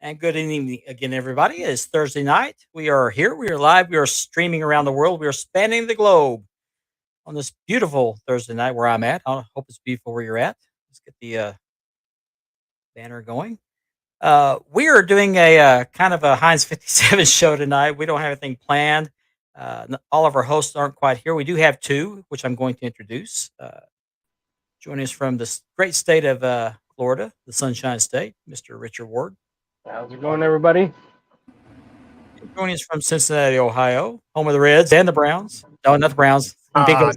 And good evening again, everybody. It's Thursday night. We are here. We are live. We are streaming around the world. We are spanning the globe on this beautiful Thursday night where I'm at. I hope it's beautiful where you're at. Let's get the banner going. We are doing a kind of a Heinz 57 show tonight. We don't have anything planned. All of our hosts aren't quite here. We do have two, which I'm going to introduce. Joining us from the great state of Florida, the Sunshine State, Mr. Richard Ward. How's it going, everybody? Joining us from Cincinnati, Ohio, home of the Reds and the Browns. No, not the Browns. Big No.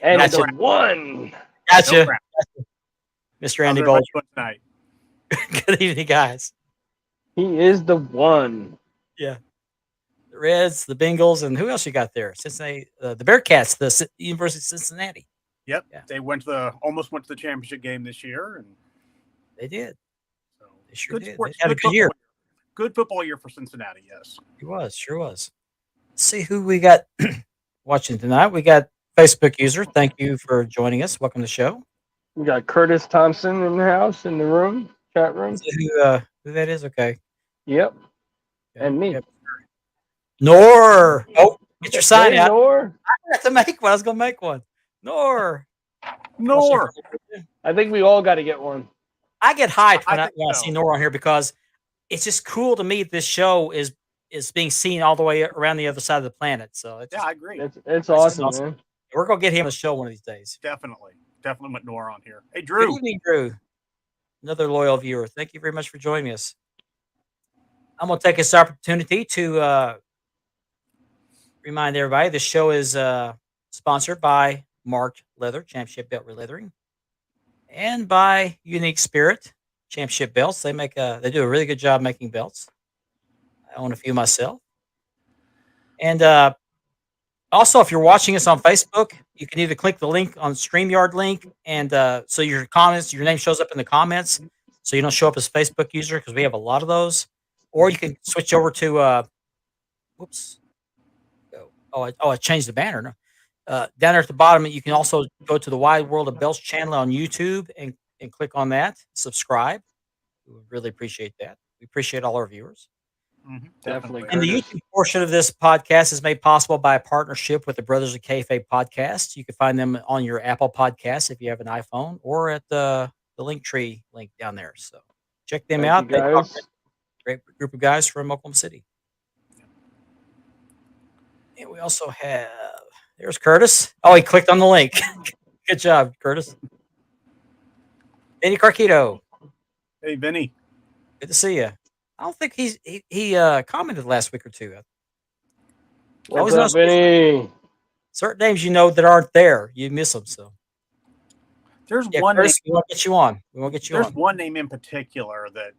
And Gotcha. the one. Gotcha. Browns. Mr. Andy How's Bolger. everybody doing tonight? Good evening, guys. He is the one. The Reds, the Bengals, and who else you got there? Cincinnati, the Bearcats, the University of Cincinnati. Yep. Yeah. They almost went to the championship game this year, and They did. so They sure good did. sports. They had a Good good year. football Good football year for Cincinnati. Yes. It was, sure was. Let's see who we got watching tonight. We got Facebook user. Thank you for joining us. Welcome to the show. We got Curtis Thompson in the house, in the room, chat room. Is it who that is? Okay. Yep. Okay. And me. Yep. Nor. Oh, get your sign Hey, out. Nor. I have to make one. I was going to make one. Nor. Nor. I think we all got to get one. I get hyped when I I, think when I so. see Nora on here because it's just cool to me. This show is being seen all the way around the other side of the planet. So it's Yeah, just, I agree. It's just awesome, awesome. man. we're gonna get him on the show one of these days. Definitely with Nor on here. Hey, Good Drew. evening, Drew. Another loyal viewer. Thank you very much for joining us. I'm gonna take this opportunity to remind everybody the show is sponsored by Marked Leather, Championship Belt Leathering, and by Unique Spirit Championship Belts. They do a really good job making belts. I own a few myself. And also, if you're watching us on Facebook, you can either click the link on StreamYard link, and so your name shows up in the comments, so you don't show up as Facebook user because we have a lot of those. Or you can switch over to whoops. I changed the banner. No. Down there at the bottom, you can also go to the Wide World of Belts channel on YouTube and click on that. Subscribe. We would really appreciate that. We appreciate all our viewers. Definitely. And the Curtis. YouTube portion of this podcast is made possible by a partnership with the Brothers of Kayfabe podcast. You can find them on your Apple Podcasts if you have an iPhone, or at the Linktree link down there. So check them out. Thank you, They talk guys. great group of guys from Oklahoma City. And we also have there's Curtis. Oh, he clicked on the link. Good job, Curtis. Eddie Carquito. Hey, Vinny. Good to see you. I don't think he commented last week or two. What's was up, not- Vinny? Certain names that aren't there, you miss them. So There's yeah, one name. Curtis, we won't get you on. We won't get you There's on. one name in particular that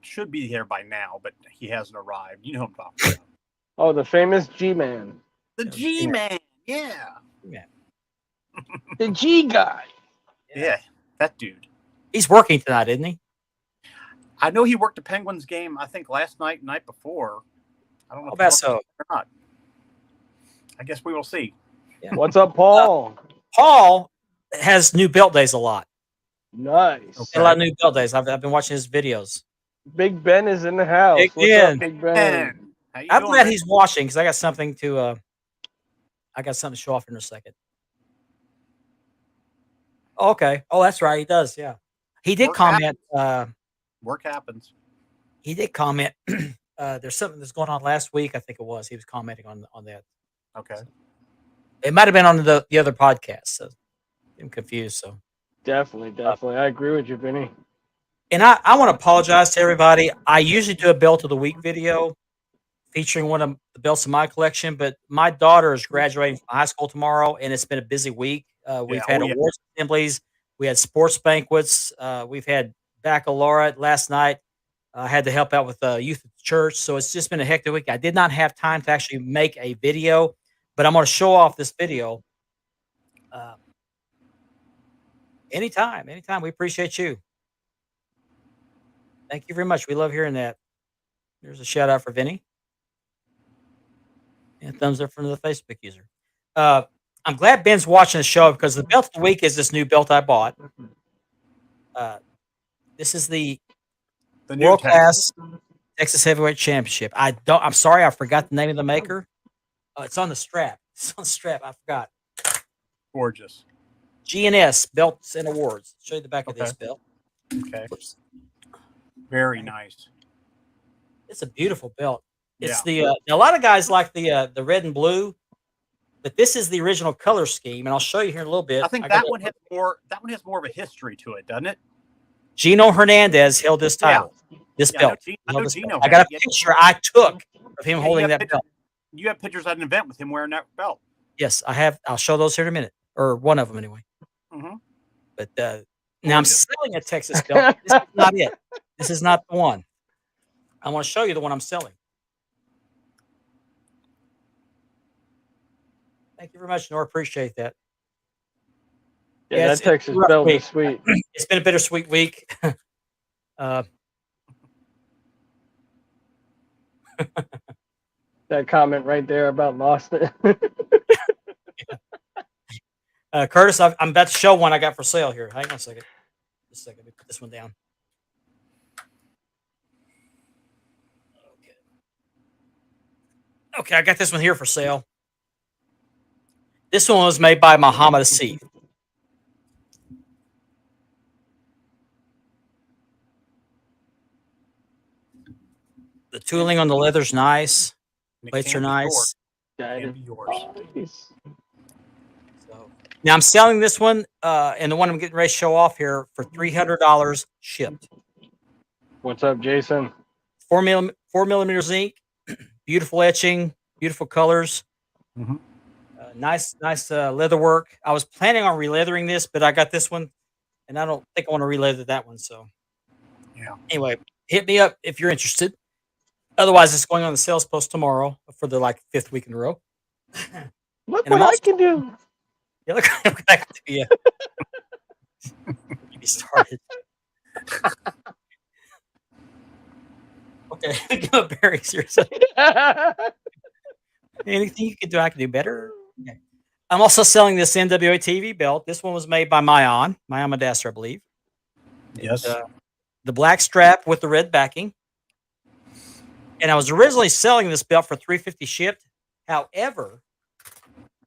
should be here by now, but he hasn't arrived. You know who I'm talking about. Oh, the famous G-Man. The Yeah, G-Man. Yeah. Yeah. The G guy. Yeah. That dude. He's working tonight, isn't he? I know he worked the Penguins game, I think, last night before. I don't know How if about he so? worked or not. I guess we will see. Yeah. What's up, Paul? Paul has new belt days a lot. Nice. A lot of new belt days. I've been watching his videos. Big Ben is in the house. Big What's Ben. up, Big Ben? And how you I'm doing, glad man? he's watching because I got something to show off in a second. Oh, okay. Oh, that's right. He does. Yeah. He did Work comment. Work happens. He did comment. There's something that's going on last week. I think it was. He was commenting on that. Okay. It might have been on the other podcast. So I'm confused. So, Definitely. I agree with you, Vinny. and I want to apologize to everybody. I usually do a belt of the week video featuring one of the belts in my collection, but my daughter is graduating from high school tomorrow, and it's been a busy week. We've had awards assemblies, we had sports banquets, we've had baccalaureate last night. I had to help out with youth at the church, so it's just been a hectic week. I did not have time to actually make a video, but I'm going to show off this video anytime. We appreciate you. Thank you very much. We love hearing that. There's a shout out for Vinny. And thumbs up from the Facebook user. I'm glad Ben's watching the show because the belt of the week is this new belt I bought. This is the The new World Texas. Class Texas Heavyweight Championship. I'm sorry, I forgot the name of the maker. It's on the strap. It's on the strap. I forgot. Gorgeous. GNS Belts and Awards. Show you the back of this belt. Okay. Oops. Very nice. It's a beautiful belt. It's Yeah. a lot of guys like the red and blue, but this is the original color scheme, and I'll show you here in a little bit. I think that one has more. That one has more of a history to it, doesn't it? Gino Hernandez held this title. This Yeah, I know belt. Gino- He I held know this Gino belt. I had got it. a Yeah. picture I took of him Yeah, holding you that have belt. You have pictures at an event with him wearing that belt. Yes, I have. I'll show those here in a minute, or one of them anyway. Mhm. But now I'm Gorgeous. selling a Texas belt. This is not it. This is not the one. I want to show you the one I'm selling. Thank you very much, Nor. Appreciate that. Yeah, Yeah, that it's a Texas rough belt week. is sweet. It's been a bittersweet week. That comment right there about lost it. Curtis, I'm about to show one I got for sale here. Hang on a second. Just a second. Let me put this one down. Okay, I got this one here for sale. This one was made by Muhammad Asif. The tooling on the leather's nice. And it Plates can are be nice. yours. Yeah, It it can is be yours. nice. So, now I'm selling this one, and the one I'm getting ready to show off here for $300 shipped. What's up, Jason? 4 millimeter zinc, beautiful etching, beautiful colors. Mhm. Nice leather work. I was planning on releathering this, but I got this one, and I don't think I want to releather that one. So, Yeah. anyway, hit me up if you're interested. Otherwise, it's going on the sales post tomorrow for the 5th week in a row. Look And I'm what I also- can do. Yeah, look what I can do. Yeah. Get me started. Okay, give up, Barry. Seriously. Anything you can do, I can do better. Okay. I'm also selling this NWA TV belt. This one was made by Mayan Madasser, I believe. Yes. The black strap with the red backing. And I was originally selling this belt for $350 shipped. However,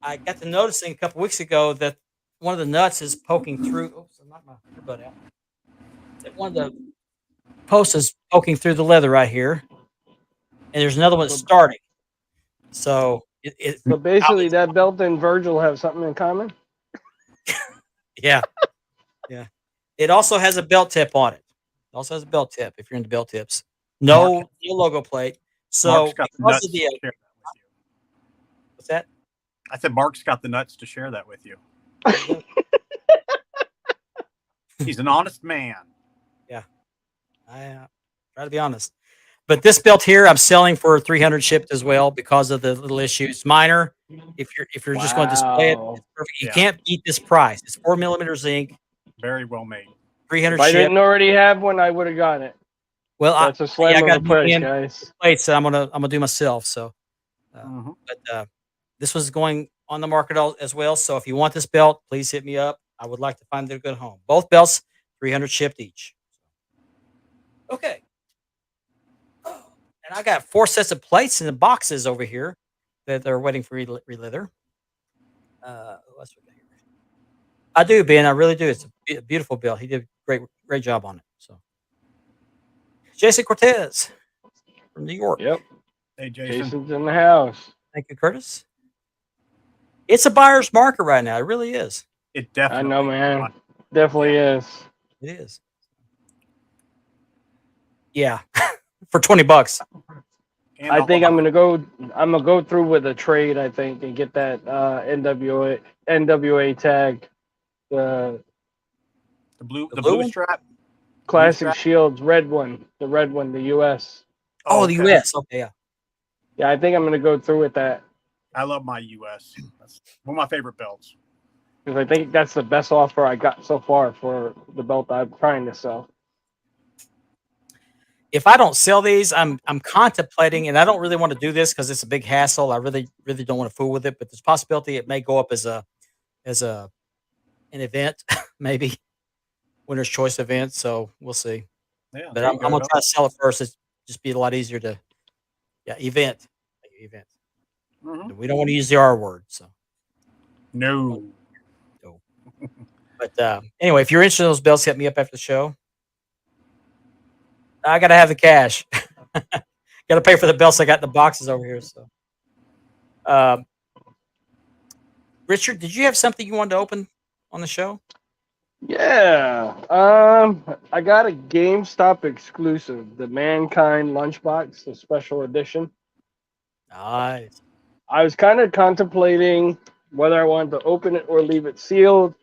I got to noticing a couple weeks ago that one of the nuts is poking through. Oops, I knocked my earbud out. That one of the posts is poking through the leather right here. And there's another one starting. So So basically, that belt and Virgil have something in common. yeah. Yeah. It also has a belt tip on it. It also has a belt tip if you're into belt tips. No logo plate. So Mark's got the because nuts of to the share that with you. what's that? I said Mark's got the nuts to share that with you. He's an honest man. I try to be honest. But this belt here, I'm selling for $300 shipped as well because of the little issue. It's minor. If you're just going to display it, Wow. it's perfect. You Yeah. can't beat this price. It's 4 millimeter zinc, Very well made. 300 If I shipped. didn't already have one, I would have got it. Well, That's a slam I of got a price, medium guys. plates that I'm gonna do myself. So, Mhm. but this was going on the market as well. So if you want this belt, please hit me up. I would like to find a good home. Both belts, 300 shipped each. Okay. And I got 4 sets of plates in the boxes over here that they're waiting for releather. What else we got here? I do, Ben. I really do. It's a beautiful belt. He did a great job on it. So, Jason Cortez from New York. Yep. Hey, Jason. Jason's in the house. Thank you, Curtis. It's a buyer's market right now. It really is. It I definitely. know, man. Definitely is. It is. Yeah, for $20. And I think I'm Omaha. gonna go through with a trade. I think and get that NWA tag, the the blue blue one? strap. Classic strap? Shields red one, the US. Oh, the okay. US. Okay, yeah. Yeah, I think I'm gonna go through with that I love my US. That's one of my favorite belts. because I think that's the best offer I got so far for the belt I'm trying to sell. If I don't sell these, I'm contemplating, and I don't really want to do this because it's a big hassle. I really don't want to fool with it, but there's a possibility it may go up as an event, maybe winner's choice event. So we'll see. Yeah, But there I'm, you I'm gonna go. try to sell it first. It's just be a lot easier to, event, event. Mhm. We don't want to use the R word, so. No. So. But anyway, if you're interested in those belts, hit me up after the show. I gotta have the cash. Gotta pay for the belts I got in the boxes over here. So, um, Richard, did you have something you wanted to open on the show? Yeah. I got a GameStop exclusive, the Mankind Lunchbox, the special edition. Nice. I was kind of contemplating whether I wanted to open it or leave it sealed,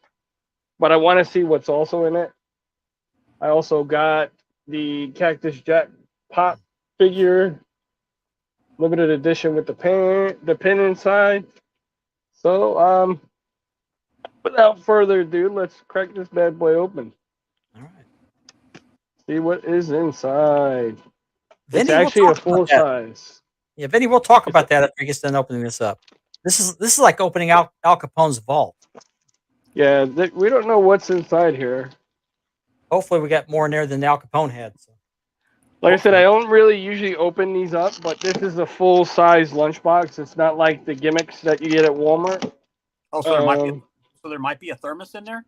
but I want to see what's also in it. I also got the Cactus Jack pop figure, limited edition with the pin inside. So, without further ado, let's crack this bad boy open. All right. See what is inside. It's Vinny, we'll actually a talk about full that. size. Yeah, Vinny, we'll talk It's about that after he gets done opening this up. This is like opening Al Capone's vault. Yeah, we don't know what's inside here. Hopefully, we got more in there than Al Capone had. So. Like I said, Hopefully. I don't really usually open these up, but this is a full size lunchbox. It's not like the gimmicks that you get at Walmart. Oh, so there might be a thermos in there.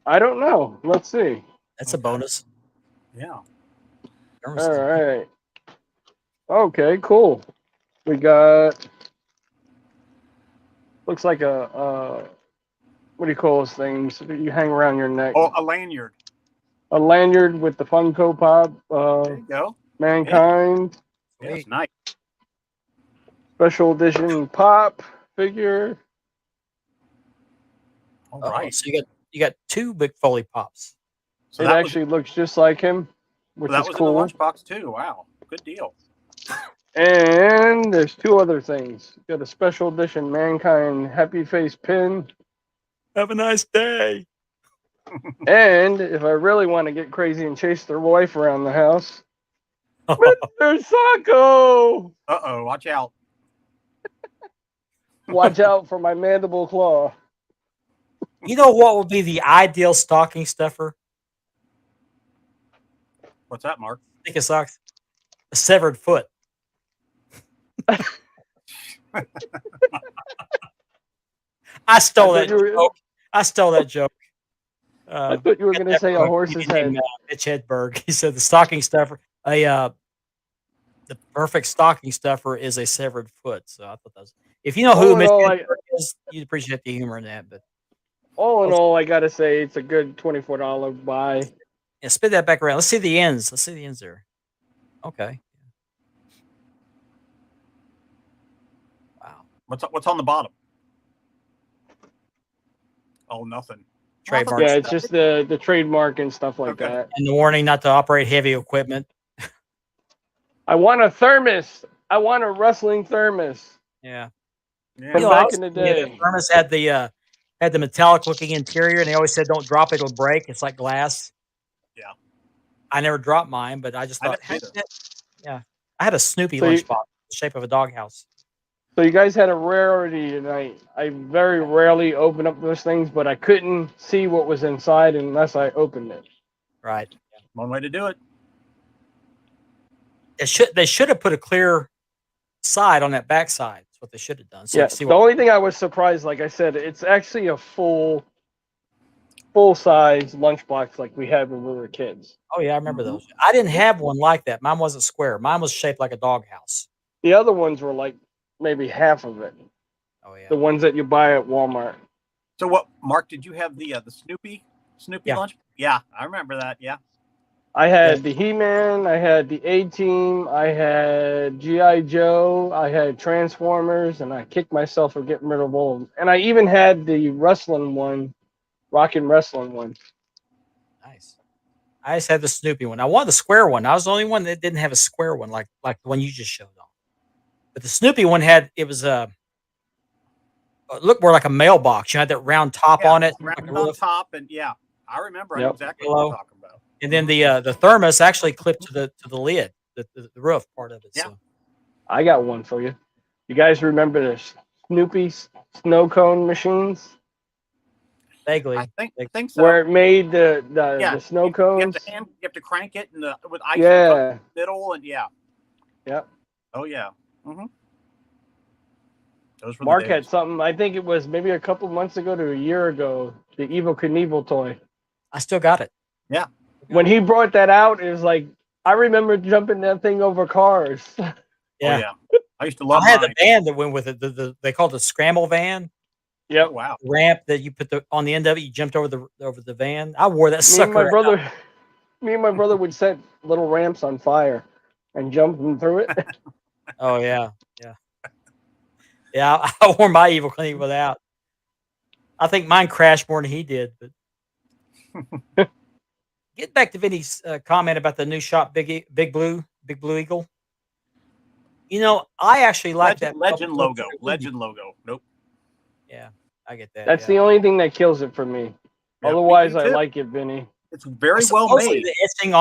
I don't know. Let's see. That's a bonus. Yeah. All right. Okay, cool. We got looks like a what do you call those things that you hang around your neck? Oh, a lanyard. A lanyard with the Funko Pop. There you go. Mankind. Yeah, it's nice. Special edition pop figure. All right. So you got two Big Foley pops. So it that actually looks just like him, which that is was cool. in the lunchbox too. Wow, good deal. And there's two other things. Got a special edition Mankind Happy Face pin. Have a nice day. And if I really want to get crazy and chase their wife around the house, Mr. Sacco! Uh-oh, watch out. Watch out for my mandible claw. You know what would be the ideal stocking stuffer? What's that, Mark? Think of socks. A severed foot. I stole that joke. I stole that joke. I thought you were going to say a horse's head. Mitch Hedberg. He said the stocking stuffer, the perfect stocking stuffer is a severed foot. So I thought that was. If you know who Mitch Hedberg is, you'd appreciate the humor in that. But all in all, I got to say it's a good $24 buy. Yeah, spin that back around. Let's see the ends. Let's see the ends there. Okay. Wow. What's on the bottom? Oh, nothing. Trademark. Yeah, it's just the trademark and stuff like that. And the warning not to operate heavy equipment. I want a thermos. I want a wrestling thermos. Yeah. From back in the day. The thermos had the metallic looking interior, and they always said don't drop it, it'll break. It's like glass. Yeah. I never dropped mine, but I just thought, yeah. I had a Snoopy lunchbox, the shape of a doghouse. So you guys had a rarity tonight. I very rarely open up those things, but I couldn't see what was inside unless I opened it. Right. One way to do it. They should have put a clear side on that back side. That's what they should have done. So yeah. The only thing I was surprised, like I said, it's actually a full size lunchbox like we had when we were kids. Oh yeah, I remember those. I didn't have one like that. Mine wasn't square. Mine was shaped like a doghouse. The other ones were like maybe half of it. Oh yeah. The ones that you buy at Walmart. So what, Mark? Did you have the Snoopy lunch? Yeah, I remember that. Yeah. I had the He-Man, I had the A-Team, I had G.I. Joe, I had Transformers, and I kicked myself for getting rid of all of them. And I even had the wrestling one, Rockin' Wrestling one. Nice. I just had the Snoopy one. I wanted the square one. I was the only one that didn't have a square one like the one you just showed on. But the Snoopy one looked more like a mailbox. You had that round top on it. Round top, and I remember. I know exactly what you're talking about. And then the thermos actually clipped to the lid, the roof part of it. Yeah. So. I got one for you. You guys remember the Snoopy snow cone machines? Vaguely. I think so. where it made the Yeah, snow you have cones. you have to crank it with ice in Yeah, the middle, and yeah. Yep. Oh yeah. hmm Those were Mark the had days. something. I think it was maybe a couple months ago to a year ago. The Evil Knievel toy. I still got it. Yeah. When he brought that out, it was like I remember jumping that thing over cars. Yeah. Oh yeah. I used to love I had mine. the van that went with it. They called it the scramble van. Oh Yep. wow. Ramp that you put on the end of it. You jumped over the van. I wore that Me and my sucker out. brother, me and my brother would set little ramps on fire and jump them through it. Oh yeah, yeah, yeah. I wore my Evil Knievel out. I think mine crashed more than he did. But get back to Vinny's comment about the new shop, Big Blue Eagle. You know, I actually like that Legend logo. too. Legend logo. Nope. Yeah, I get that. That's Yeah. the only thing that kills it for me. Yeah, me Otherwise, I too. like it, Vinny. It's very well Supposedly made. the etching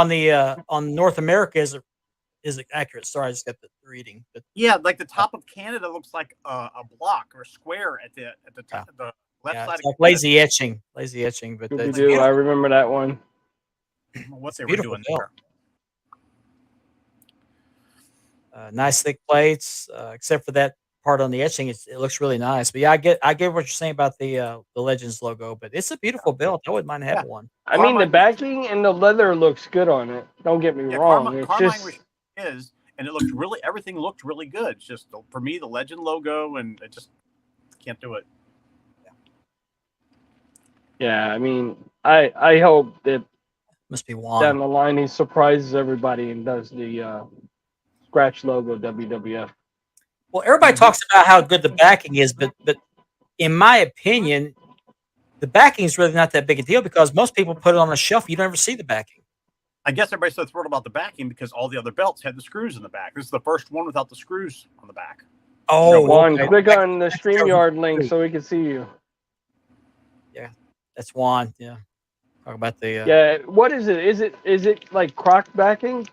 on North America is accurate. Sorry, I just got the reading. But Yeah, like the top of Canada looks like a block or a square at the top, the left yeah, side it's of like Canada. lazy etching. But Scooby it's Doo. I beautiful. remember that one. What they were Beautiful doing belt. there. Nice thick plates, except for that part on the etching. It looks really nice. But yeah, I get what you're saying about the Legends logo. But it's a beautiful belt. I wouldn't mind having one. I mean, the Carmine was- backing and the leather looks good on it. Don't get me Yeah, wrong. It's Carmine just was his, and it looked really. Everything looked really good. It's just for me the Legend logo, and it just can't do it. yeah. I mean, I hope that Must be down Juan. the line he surprises everybody and does the scratch logo WWF. Well, everybody talks about how good the backing is, but in my opinion, the backing is really not that big a deal because most people put it on a shelf. You don't ever see the backing. I guess everybody's so thrilled about the backing because all the other belts had the screws in the back. This is the first one without the screws on the back. Oh, Juan, okay. click on the That's StreamYard link so we can see you. That's Juan. Yeah. Talk about the. Yeah, what is it? Is it like croc backing?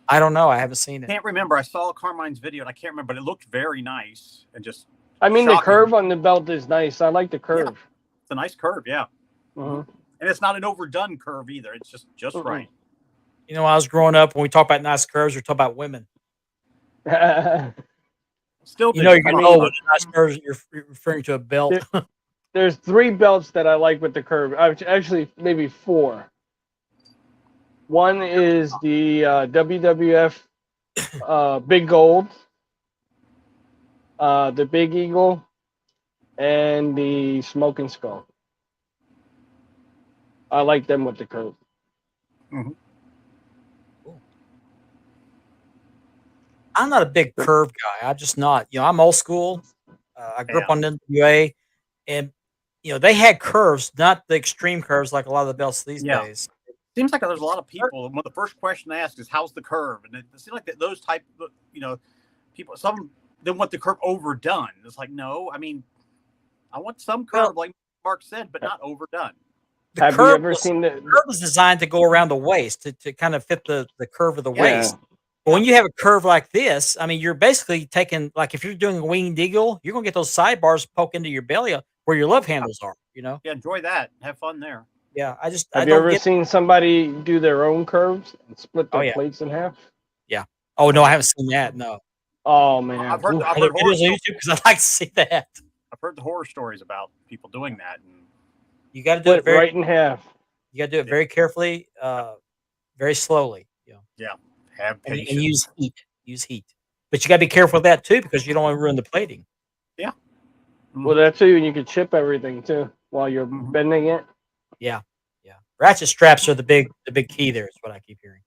I don't know. I haven't seen it. Can't remember. I saw Carmine's video and I can't remember, but it looked very nice and just I mean, the shocking. curve on the belt is nice. I like the curve. It's a nice curve, yeah. Mhm. And it's not an overdone curve either. It's just Mm-mm. right. You know, when I was growing up, when we talk about nice curves, we're talking about women. Still, You know, you're do. gonna know what nice curves. You're referring to a belt. There's 3 belts that I like with the curve. Actually, maybe 4. One is the WWF Big Gold, the Big Eagle, and the Smoking Skull. I like them with the curve. I'm not a big curve guy. I'm just not. You know, I'm old school. I grew up on NWA, and you know they had curves, not the extreme curves like a lot of the belts these Yeah. days. Seems like there's a lot of people. One of the first questions they ask is, "How's the curve?" And it seems like those type, people. Some they want the curve overdone. It's like, no, I mean, I want some curve, Well- like Mark said, but not overdone. The Have you curve ever was, seen the? curve was designed to go around the waist to kind of fit the curve of the Yeah. waist. But when you have a curve like this, I mean, you're basically taking like if you're doing a winged eagle, you're gonna get those sidebars poke into your belly where your love handles are. You know? Yeah, enjoy that. Have fun there. Yeah. I Have you don't ever get. seen somebody do their own curves and split their Oh, yeah. plates in half? Oh no, I haven't seen that. No. Oh man, I've heard. Oof. I've Are there heard horror. videos on YouTube because I'd like to see that. I've heard the horror stories about people doing that. And You got to do split it very. right in half. You got to do it very carefully, very slowly. You know, have and patience. use heat. Use heat, but you got to be careful of that too because you don't want to ruin the plating. Well, that's too, and you could chip everything too while you're Mhm. bending it. Yeah. Ratchet straps are the big key there. Is what I keep hearing.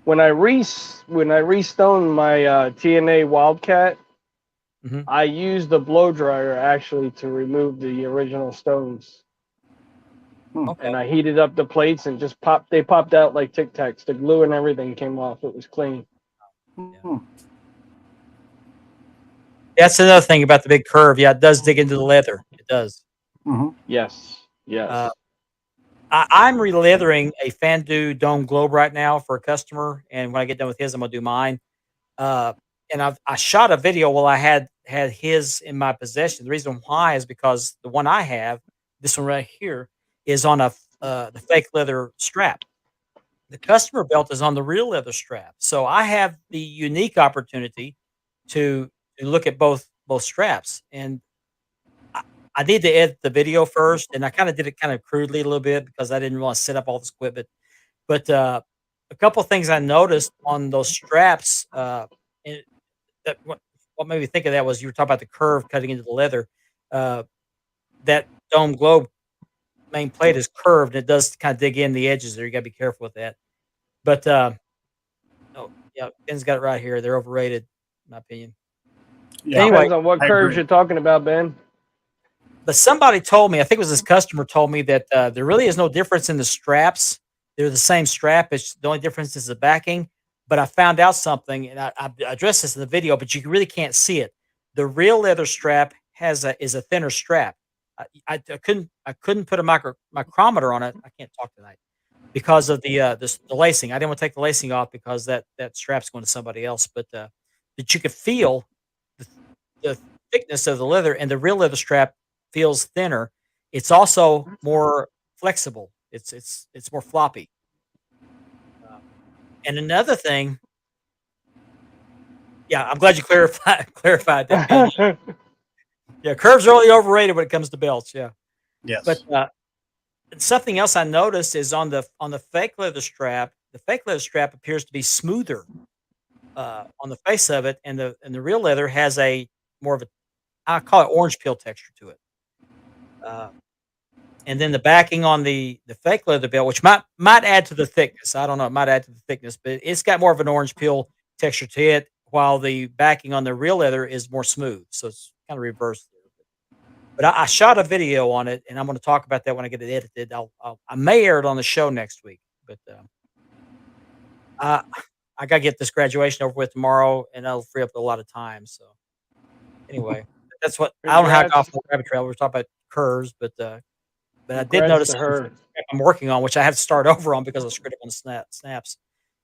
When I restoned my TNA Wildcat, Mhm. I used the blow dryer actually to remove the original stones, Okay. and I heated up the plates and just popped. They popped out like Tic Tacs. The glue and everything came off. It was clean. Hmm. That's another thing about the big curve. Yeah, it does dig into the leather. It does. Mhm. Yes. Yes. I'm re-leathering a Fandu Dome Globe right now for a customer, and when I get done with his, I'm gonna do mine. And I shot a video while I had his in my possession. The reason why is because the one I have this one right here, is on the fake leather strap. The customer belt is on the real leather strap. So I have the unique opportunity to look at both straps. And I, I need to edit the video first, and I kind of did it kind of crudely a little bit because I didn't want to set up all this equipment. But a couple things I noticed on those straps, and that what made me think of that was you were talking about the curve cutting into the leather. Uh, that dome globe main plate is curved. And it does kind of dig in the edges there. You got to be careful with that. But oh yeah, Ben's got it right here. They're overrated, in my opinion. Yeah, Anyway, Depends on what I curves agree. you're talking about, Ben. But somebody told me, I think it was this customer told me that there really is no difference in the straps. They're the same strap. It's the only difference is the backing. But I found out something, and I addressed this in the video, but you really can't see it. The real leather strap is a thinner strap. I couldn't put a micrometer on it. I can't talk tonight because of the lacing. I didn't want to take the lacing off because that strap's going to somebody else. But you could feel the, the thickness of the leather, and the real leather strap feels thinner. It's also more flexible. It's more floppy. Uh, and another thing, yeah, I'm glad you clarified that. Ben. Yeah, curves are really overrated when it comes to belts. Yeah, Yes. but something else I noticed is on the fake leather strap. The fake leather strap appears to be smoother on the face of it, and the real leather has a more of a, I call it orange peel texture to it. Uh, and then the backing on the fake leather belt, which might add to the thickness. I don't know, it might add to the thickness, but it's got more of an orange peel texture to it, while the backing on the real leather is more smooth. So it's kind of reversed there. But I shot a video on it, and I'm going to talk about that when I get it edited. I may air it on the show next week, but I I got to get this graduation over with tomorrow, and that'll free up a lot of time. So anyway, that's what I don't know how I got off Congrats. on the rabbit trail. We were talking about curves, but I did Congrats notice to something her. that I'm working on, which I have to start over on because I screwed up on the snaps.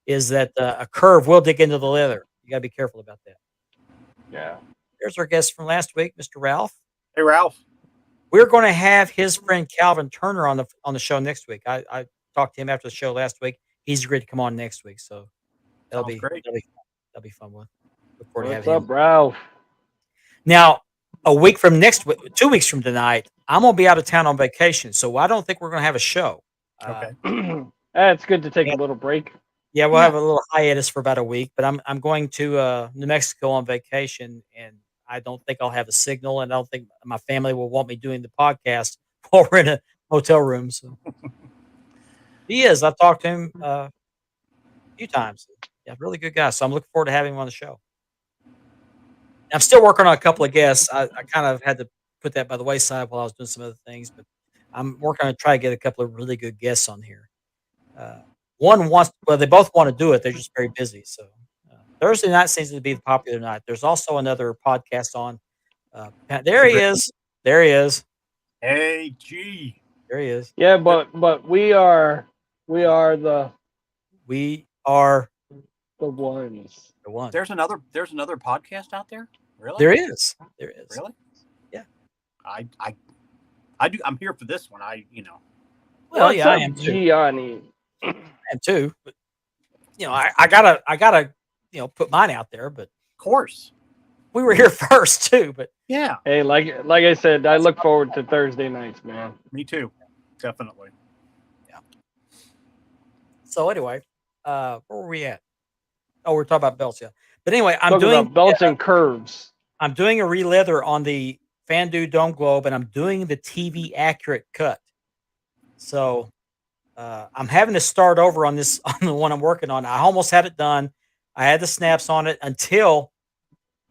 Is that a curve will dig into the leather? You got to be careful about that. Yeah. There's our guest from last week, Mr. Ralph. Hey, Ralph. We're going to have his friend Calvin Turner on the show next week. I talked to him after the show last week. He's agreed to come on next week, so that'll Sounds be great. that'll be fun. Look forward to What's having him. up, Ralph? Now, a week from next week, 2 weeks from tonight, I'm gonna be out of town on vacation, so I don't think we're gonna have a show. Okay. It's good to take yeah, a little break. yeah, we'll Yeah. have a little hiatus for about a week, but I'm going to New Mexico on vacation, and I don't think I'll have a signal, and I don't think my family will want me doing the podcast while we're in a hotel room. So he is. I've talked to him a few times. Yeah, really good guy. So I'm looking forward to having him on the show. I'm still working on a couple of guests. I kind of had to put that by the wayside while I was doing some other things, but I'm working on try to get a couple of really good guests on here. Uh, one wants, well, they both want to do it. They're just very busy. So Thursday night seems to be the popular night. There's also another podcast on. There he is. There he is. Hey, gee. There he is. Yeah, but we are the We are ones. the one. There's another podcast out there? Really? There is. There is. Really? Yeah. I do. I'm here for this one. Well, What's yeah, I up, am too. Gianni? I am too. But I gotta put mine out there. But Of course. we were here first too. But Yeah. Hey, like I said, I look forward to Thursday nights, man. Me too. Definitely. so anyway, where were we at? Oh, we're talking about belts, yeah. But anyway, Talking about belts and curves. I'm doing a re-leather on the Fandu Dome Globe, and I'm doing the TV accurate cut. So I'm having to start over on this on the one I'm working on. I almost had it done. I had the snaps on it until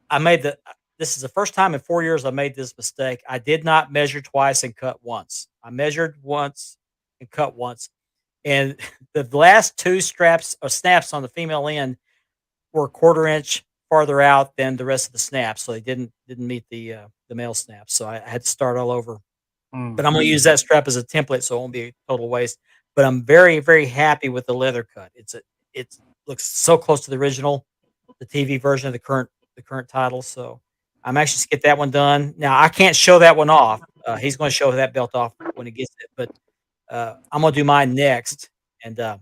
I made this is the first time in 4 years I made this mistake. I did not measure twice and cut once. I measured once and cut once. And the last two straps or snaps on the female end were a quarter inch farther out than the rest of the snaps. So they didn't meet the male snaps. So I had to start all over. Mm. But I'm going to use that strap as a template, so it won't be a total waste. But I'm very, very happy with the leather cut. It looks so close to the original, the TV version of the current title. So I'm actually just get that one done. Now I can't show that one off He's going to show that belt off when he gets it, but I'm going to do mine next, and I'm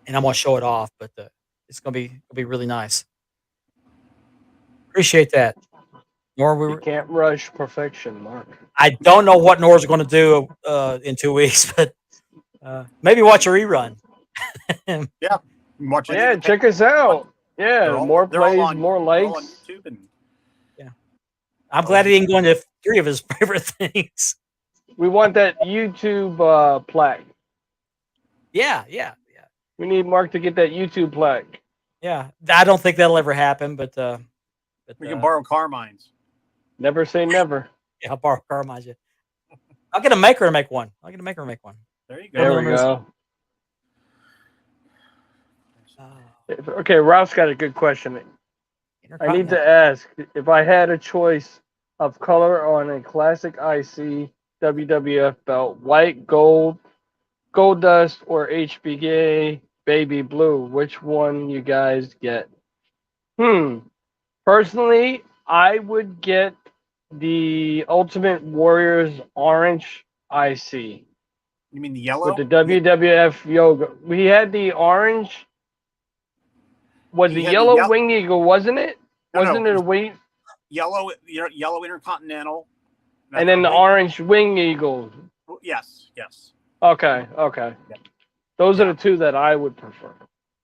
going to show it off. But it's going to be really nice. Appreciate that, Nor. You can't rush perfection, Mark. I don't know what Nor's going to do in 2 weeks, but maybe watch a rerun. Watch Yeah, check us out. Yeah, more plays, more they're all on likes. YouTube and I'm glad he didn't go into 3 of his favorite things. We want that YouTube plaque. Yeah. We need Mark to get that YouTube plaque. Yeah, I don't think that'll ever happen, but we can borrow Carmine's. Never say never. Yeah, I'll borrow Carmine's. I'll get a maker to make one. There you go. There we go. Okay, Ralph's got a good question. I need to ask, if I had a choice of color on a classic IC WWF belt, white, gold, gold dust, or HBK baby blue, which one you guys get? Personally, I would get the Ultimate Warriors orange IC. You mean the yellow? With the WWF yoga. We had the orange. Was the yellow winged eagle, wasn't it? Wasn't it a wing? Yellow Intercontinental. And then the orange wing eagle. Yes. Okay. Those are the two that I would prefer.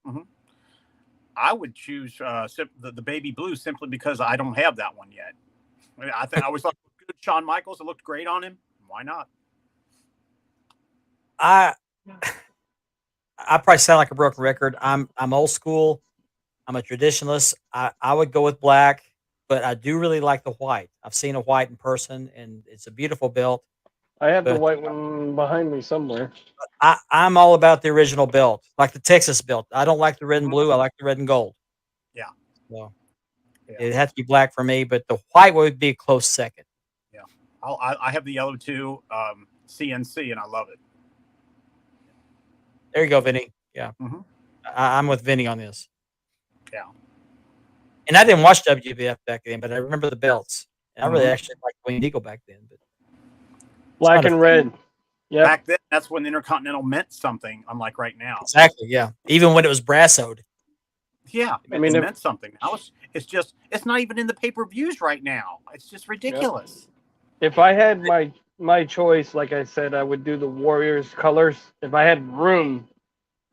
Mm-hmm. I would choose the baby blue simply because I don't have that one yet. I always thought good Shawn Michaels. It looked great on him. Why not? I probably sound like a broken record. I'm old school. I'm a traditionalist. I would go with black, but I do really like the white. I've seen a white in person, and it's a beautiful belt. I have the white one behind me somewhere. I'm all about the original belt, like the Texas belt. I don't like the red and blue. I like the red and gold. Yeah. So it has to be black for me, but the white would be a close second. Yeah. I have the yellow too, CNC, and I love it. There you go, Vinny. Yeah. Mm-hmm. I'm with Vinny on this. Yeah. And I didn't watch WWF back then, but I remember the belts. And I really actually liked Winged Eagle back then. But black and red. Yeah. Back then, that's when Intercontinental meant something, unlike right now. Exactly. Yeah. Even when it was brassoed. Yeah. It meant something. Now it's not even in the pay-per-views right now. It's just ridiculous. If I had my choice, like I said, I would do the Warriors colors. If I had room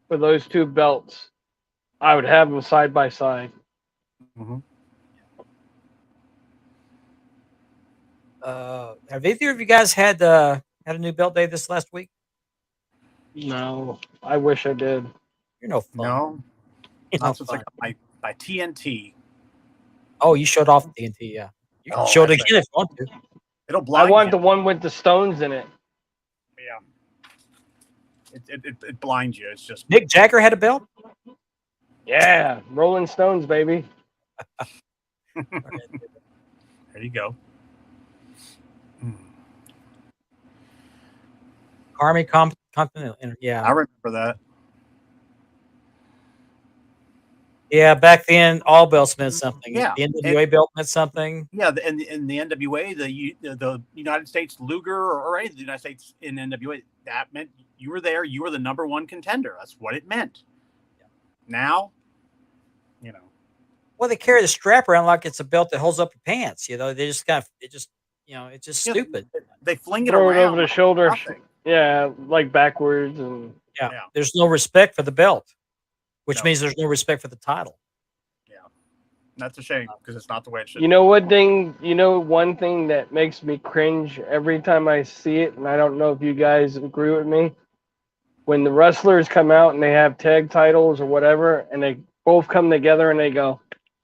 for those two belts, I would have them side by side. Mm-hmm. Have either of you guys had a new belt day this last week? No, I wish I did. You're no fun. No, not since I got my TNT. Oh, you showed off the TNT, yeah. You can show it again if you want to. It'll blind. I want the one with the stones in it. Yeah. It blinds you. It's just Mick Jagger had a belt. Yeah, Rolling Stones, baby. There you go. Army Continental. Yeah, I remember that. Yeah, back then all belts meant something. Yeah, the NWA belt meant something. Yeah, in the NWA, the United States Luger or any of the United States in NWA, that meant you were there. You were the number one contender. That's what it meant. Yeah. Now, well, they carry the strap around like it's a belt that holds up your pants. They just it's just stupid. They fling it Throw around it over the shoulder. Nothing. Yeah, like backwards and yeah. There's no respect for the belt, which means there's no respect for the title. Yeah, that's a shame because it's not the way it should. One thing that makes me cringe every time I see it, and I don't know if you guys agree with me, when the wrestlers come out and they have tag titles or whatever, and they both come together and they go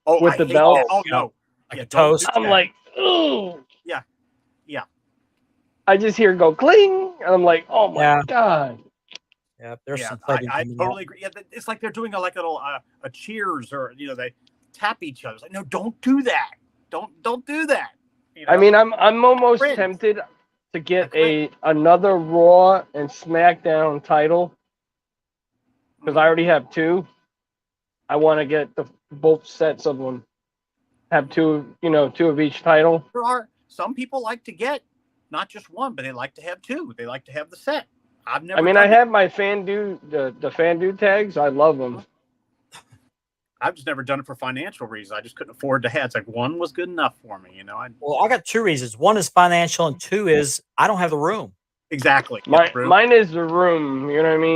with the belt. Oh no, like a toast. I'm like, ooh. Yeah. I just hear it go cling, and I'm like, oh my god. Yeah, there's some. I totally agree. Yeah, it's like they're doing a little a cheers, or they tap each other. It's like, no, don't do that. Don't do that. I mean, I'm almost tempted to get another Raw and SmackDown title because I already have two. I want to get both sets of them. Have two of each title. There are some people like to get not just one, but they like to have two. They like to have the set. I've never. I mean, done I it. have my the FanDuel tags. I love them. I've just never done it for financial reasons. I just couldn't afford to have. It's like one was good enough for me, you know. Well, I got two reasons. One is financial, and two is I don't have the room. Exactly. Mine is the room. You know what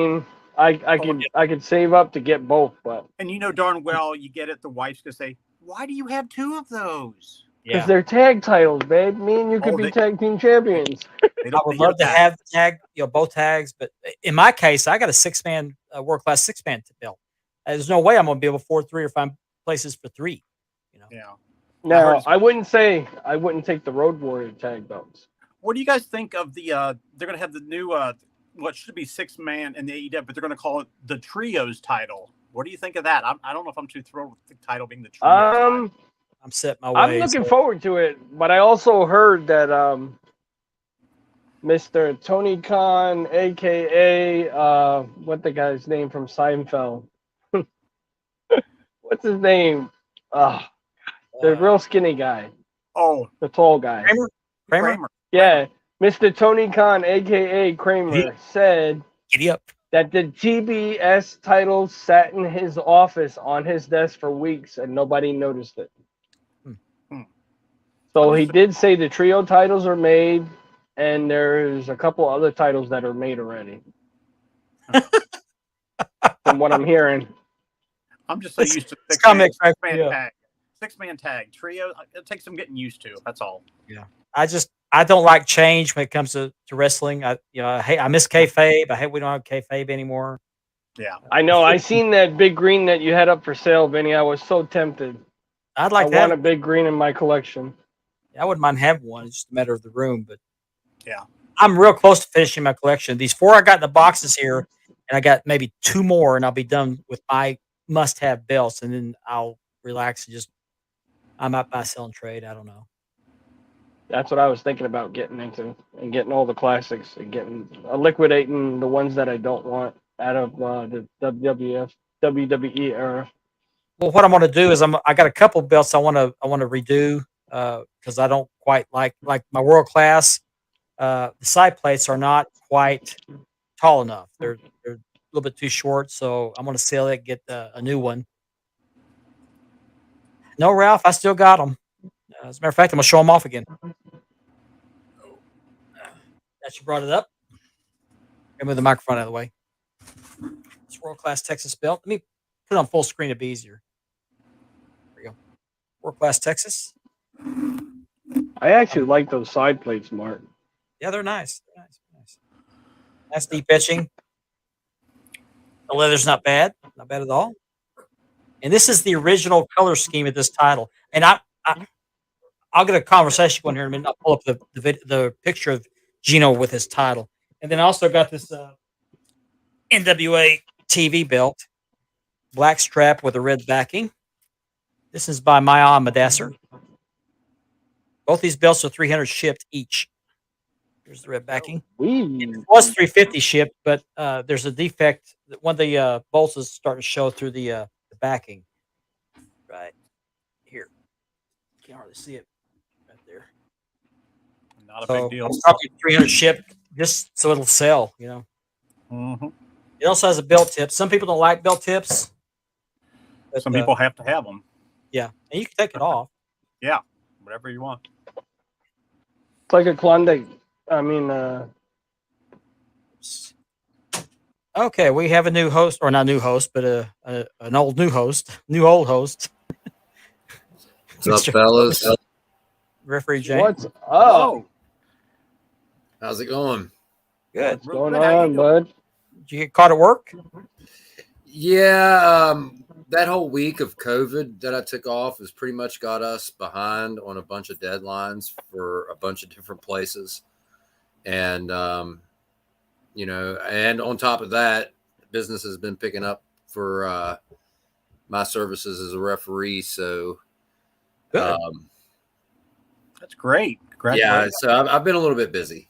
I mean? I could save up to get both, but And you know darn well you get it. The wife's gonna say, "Why do you have two of those?" because they're tag titles, babe. Me and you could Oh, be they- tag team champions. They I would hear love to that. have the tag, both tags, but in my case, I got a six-man, world class six-man belt. There's no way I'm going to be able to afford 3 or 5 places for 3. You know, Yeah. Now, I wouldn't take the Road Warrior tag belts. What do you guys think of the? They're gonna have the new what should be 6-man in the AEW, but they're gonna call it the Trios title. What do you think of that? I don't know if I'm too thrilled with the title being the Trios. Title. I'm set my way. I'm looking forward to it, but I also heard that Mr. Tony Khan, aka what the guy's name from Seinfeld? What's his name? The real skinny guy. Oh, the tall guy. Kramer? Yeah, Mr. Tony Khan, aka Kramer, said Giddy up. that the TBS title sat in his office on his desk for weeks and nobody noticed it. So he did say the trio titles are made, and there's a couple other titles that are made already. From what I'm hearing. I'm just so used to six-man tag. 6-man tag. Trio, it takes some getting used to. That's all. Yeah. I don't like change when it comes to wrestling. I miss kayfabe. I hate we don't have kayfabe anymore. Yeah. I know. I seen that big green that you had up for sale, Vinny. I was so tempted. I want a big green in my collection. I wouldn't mind having one. It's just a matter of the room, but yeah, I'm real close to finishing my collection. These 4 I got in the boxes here, and I got maybe 2 more, and I'll be done with my must-have belts, and then I'll relax and I might buy, sell, and trade. I don't know. That's what I was thinking about getting into, and getting all the classics, and liquidating the ones that I don't want out of the WWE era. Well, what I'm going to do is I got a couple belts I want to redo because I don't quite like my world class. The side plates are not quite tall enough. They're a little bit too short, so I'm going to sell it, get a new one. No, Ralph, I still got them. As a matter of fact, I'm going to show them off again. That you brought it up. Move the microphone out of the way. It's world class Texas belt. Let me put it on full screen to be easier. There we go. World class Texas. I actually like those side plates, Mark. Yeah, they're nice. Nice deep etching. The leather's not bad at all. And this is the original color scheme of this title. And I'll get a conversation going here in a minute. I'll pull up the picture of Gino with his title. And then I also got this NWA TV belt, black strap with a red backing. This is by Maya Madasser. Both these belts are 300 shipped each. Here's the red backing. It was 350 shipped, but there's a defect. One of the bolts is starting to show through the backing. Right here. Can't hardly see it right there. Not a big deal. I'm talking 300 shipped just so it'll sell, you know. Mm-hmm. It also has a belt tip. Some people don't like belt tips. But, some people have to have them. Yeah, and you can take it off. Yeah, whatever you want. It's like a Klondike. I mean, okay, we have a new host, or not new host, but an old new host, new old host. What's up, fellas? Referee James. What's up? How's it going? Good. What's going on, bud? Did you get caught at work? Yeah, that whole week of COVID that I took off has pretty much got us behind on a bunch of deadlines for a bunch of different places. And, and on top of that, business has been picking up for my services as a referee. So, good. That's great. Yeah, so I've been a little bit busy.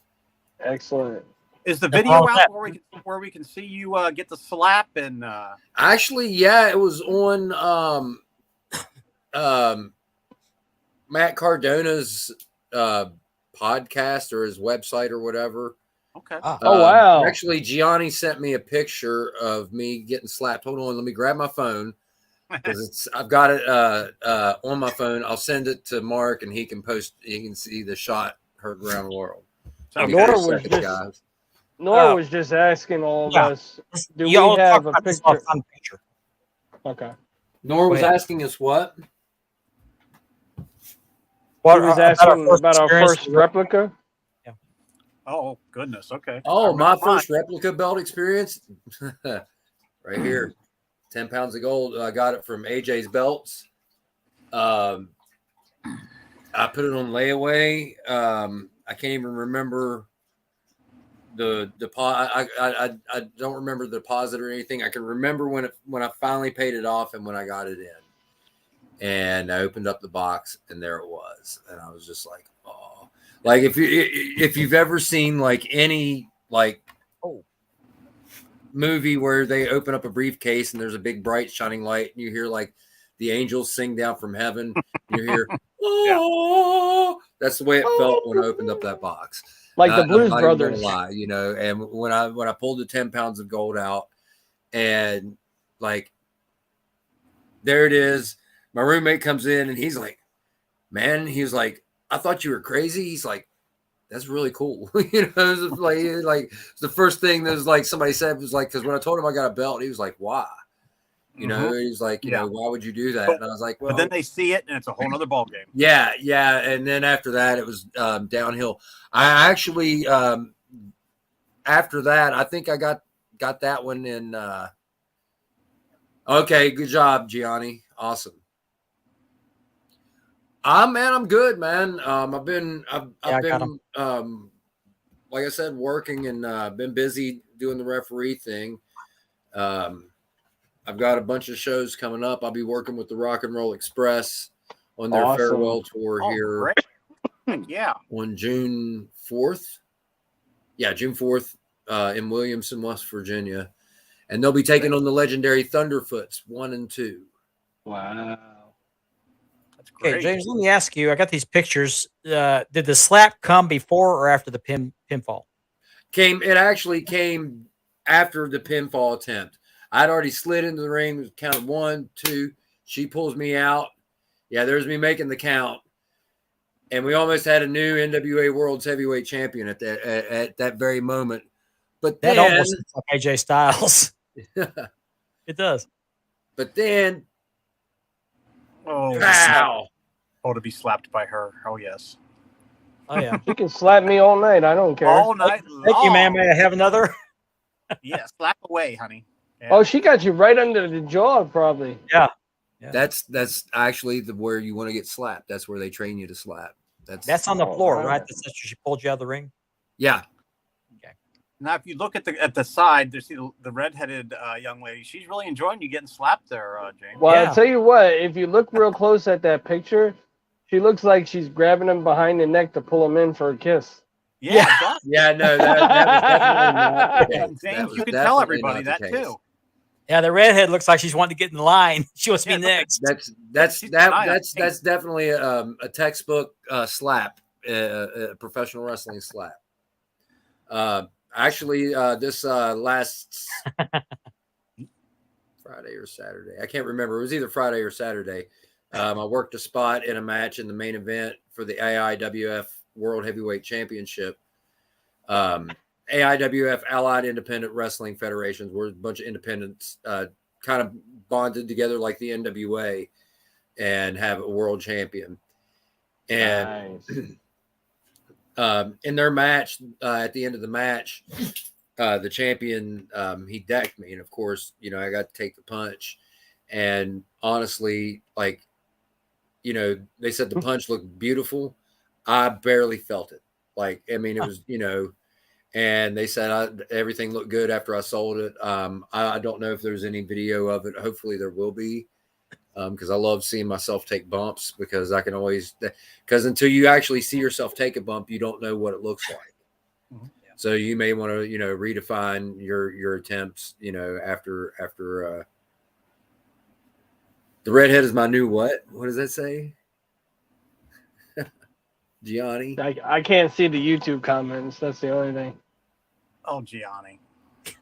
Excellent. Is the video out where we can see you get the slap and? Actually, yeah, it was on Matt Cardona's podcast or his website or whatever. Okay. Ah, Oh, wow. Actually, Gianni sent me a picture of me getting slapped. Hold on, let me grab my phone because I've got it on my phone. I'll send it to Mark and he can post. He can see the shot heard around the world. Sounds Nora good. was Seconds, just- guys. Nora Oh. was just asking all of Yeah. us. Do you we all have talk a about this picture? fun picture. Okay. Nora was Go ahead. asking us what? What He was about our asking first about our experience first with- replica. Oh goodness. Okay. I Oh, my remember mine. first replica belt experience. Right here. 10 pounds of gold. I got it from AJ's Belts. I put it on layaway. I can't even remember the deposit. I don't remember the deposit or anything. I can remember when I finally paid it off and when I got it in. And I opened up the box and there it was. And I was just like, oh. Like if you've ever seen like any like movie where they open up a briefcase and there's a big bright shining light and you hear like the angels sing down from heaven, you hear oh, that's the way it felt when I opened up that box. Like the I'm Blues not even gonna Brothers. lie, you know. And when I pulled the 10 pounds of gold out and like there it is, my roommate comes in and he's like, man, he's like, I thought you were crazy. He's like, that's really cool. You know, it was like the first thing that was like somebody said was like, because when I told him I got a belt, he was like, why? You know, he's like, you know, why would you do that? And I was like, well, But then they see it, and it's a whole nother ball game. yeah. And then after that, it was downhill. I actually, after that, I think I got that one in. Okay, good job, Gianni. Awesome. I'm good, man. I've been, like I said, working and been busy doing the referee thing. I've got a bunch of shows coming up. I'll be working with the Rock and Roll Express on their Awesome. farewell tour Oh, here great. Yeah. on June 4th. Yeah, June 4th in Williamson, West Virginia. And they'll be taking on the legendary Thunderfoots 1 and 2. Wow. That's Okay, great. James, let me ask you. I got these pictures. Did the slap come before or after the pinfall? It actually came after the pinfall attempt. I'd already slid into the ring, counted 1, 2. She pulls me out. Yeah, there's me making the count. And we almost had a new NWA World's Heavyweight Champion at that very moment. But That then, almost looks like AJ Styles. It does. but then, Oh, pow! oh, to be slapped by her. Oh yes. Oh yeah. You can slap me all night. I don't care. All night long. Thank you, man. May I have another? Yeah, slap away, honey. Yeah. Oh, she got you right under the jaw, probably. Yeah. That's actually where you want to get slapped. That's where they train you to slap. That's on the Oh, floor, wow. right? That's after she pulled you out of the ring. Yeah. Now, if you look at the side, there's the redheaded young lady. She's really enjoying you getting slapped there, James. Well, Yeah. I'll tell you what, if you look real close at that picture, she looks like she's grabbing him behind the neck to pull him in for a kiss. Yeah, it does. Yeah, no, that was definitely not the case. And That James, was you can tell definitely everybody not that the case. too. Yeah, the redhead looks like she's wanting to get in the line. She wants to Yeah, be look at- next. That's definitely a textbook slap, a professional wrestling slap. Actually, this last Friday or Saturday, I can't remember. It was either Friday or Saturday. I worked a spot in a match in the main event for the AIWF World Heavyweight Championship. AIWF, Allied Independent Wrestling Federations, were a bunch of independents kind of bonded together like the NWA and have a world champion. And Nice. in their match, at the end of the match, the champion, he decked me. And of course, you know, I got to take the punch. And honestly, like, you know, they said the punch looked beautiful. I barely felt it. Like, I mean, it was, you know, and they said everything looked good after I sold it. I don't know if there's any video of it. Hopefully there will be, because I love seeing myself take bumps, because I can always, because until you actually see yourself take a bump, you don't know what it looks like. Mhm. So you may want to, you know, redefine your attempts, you know, after the redhead is my new what? What does that say? Gianni. I can't see the YouTube comments. That's the only thing. Oh, Gianni.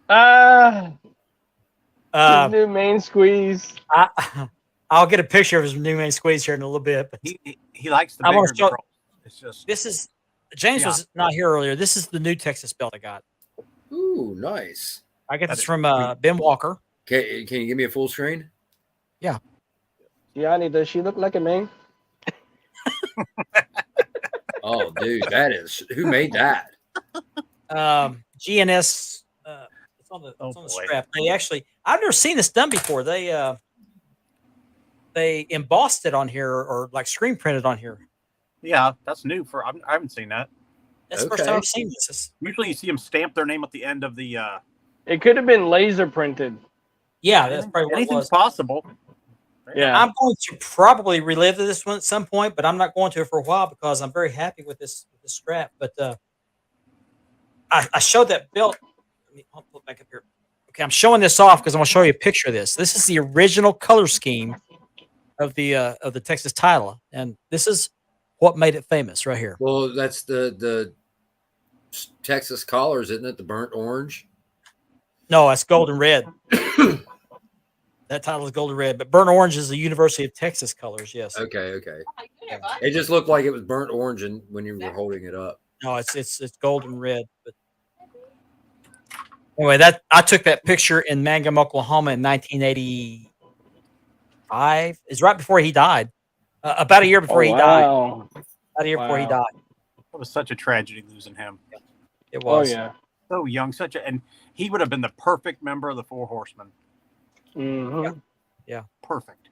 Ah, his Uh, new main squeeze. I'll get a picture of his new main squeeze here in a little bit. But He likes the I wanna bigger show- girls. It's just this is James Yeah. was not here earlier. This is the new Texas belt I got. Ooh, nice. I got That this is from sweet. Ben Walker. Can you give me a full screen? Gianni, does she look like a man? Oh, dude, that is who made that? GNS. It's on the Oh, it's on the boy. strap. They actually, I've never seen this done before. They embossed it on here or like screen printed on here. yeah, that's new for. I haven't seen that. That's the first time Okay. I've seen this. Usually, you see them stamp their name at the end of the. It could have been laser printed. Yeah, that's probably what it anything's was. possible. Yeah. I'm going to probably relive this one at some point, but I'm not going to for a while because I'm very happy with this strap. But I showed that belt. I'll put it back up here. Okay, I'm showing this off because I'm going to show you a picture of this. This is the original color scheme of the Texas title, and this is what made it famous right here. Well, that's the Texas collars, isn't it? The burnt orange. No, that's golden red. That title is golden red, but burnt orange is the University of Texas colors. Yes. Okay. It just looked like it was burnt orange when you were holding it up. No, it's golden red. But anyway, that I took that picture in Mangum, Oklahoma in 1985. It's right before he died. About a year before he died. Wow. About a year before he Wow. died. It was such a tragedy losing him. It Oh was. yeah. So young, and he would have been the perfect member of the Four Horsemen. hmm Perfect.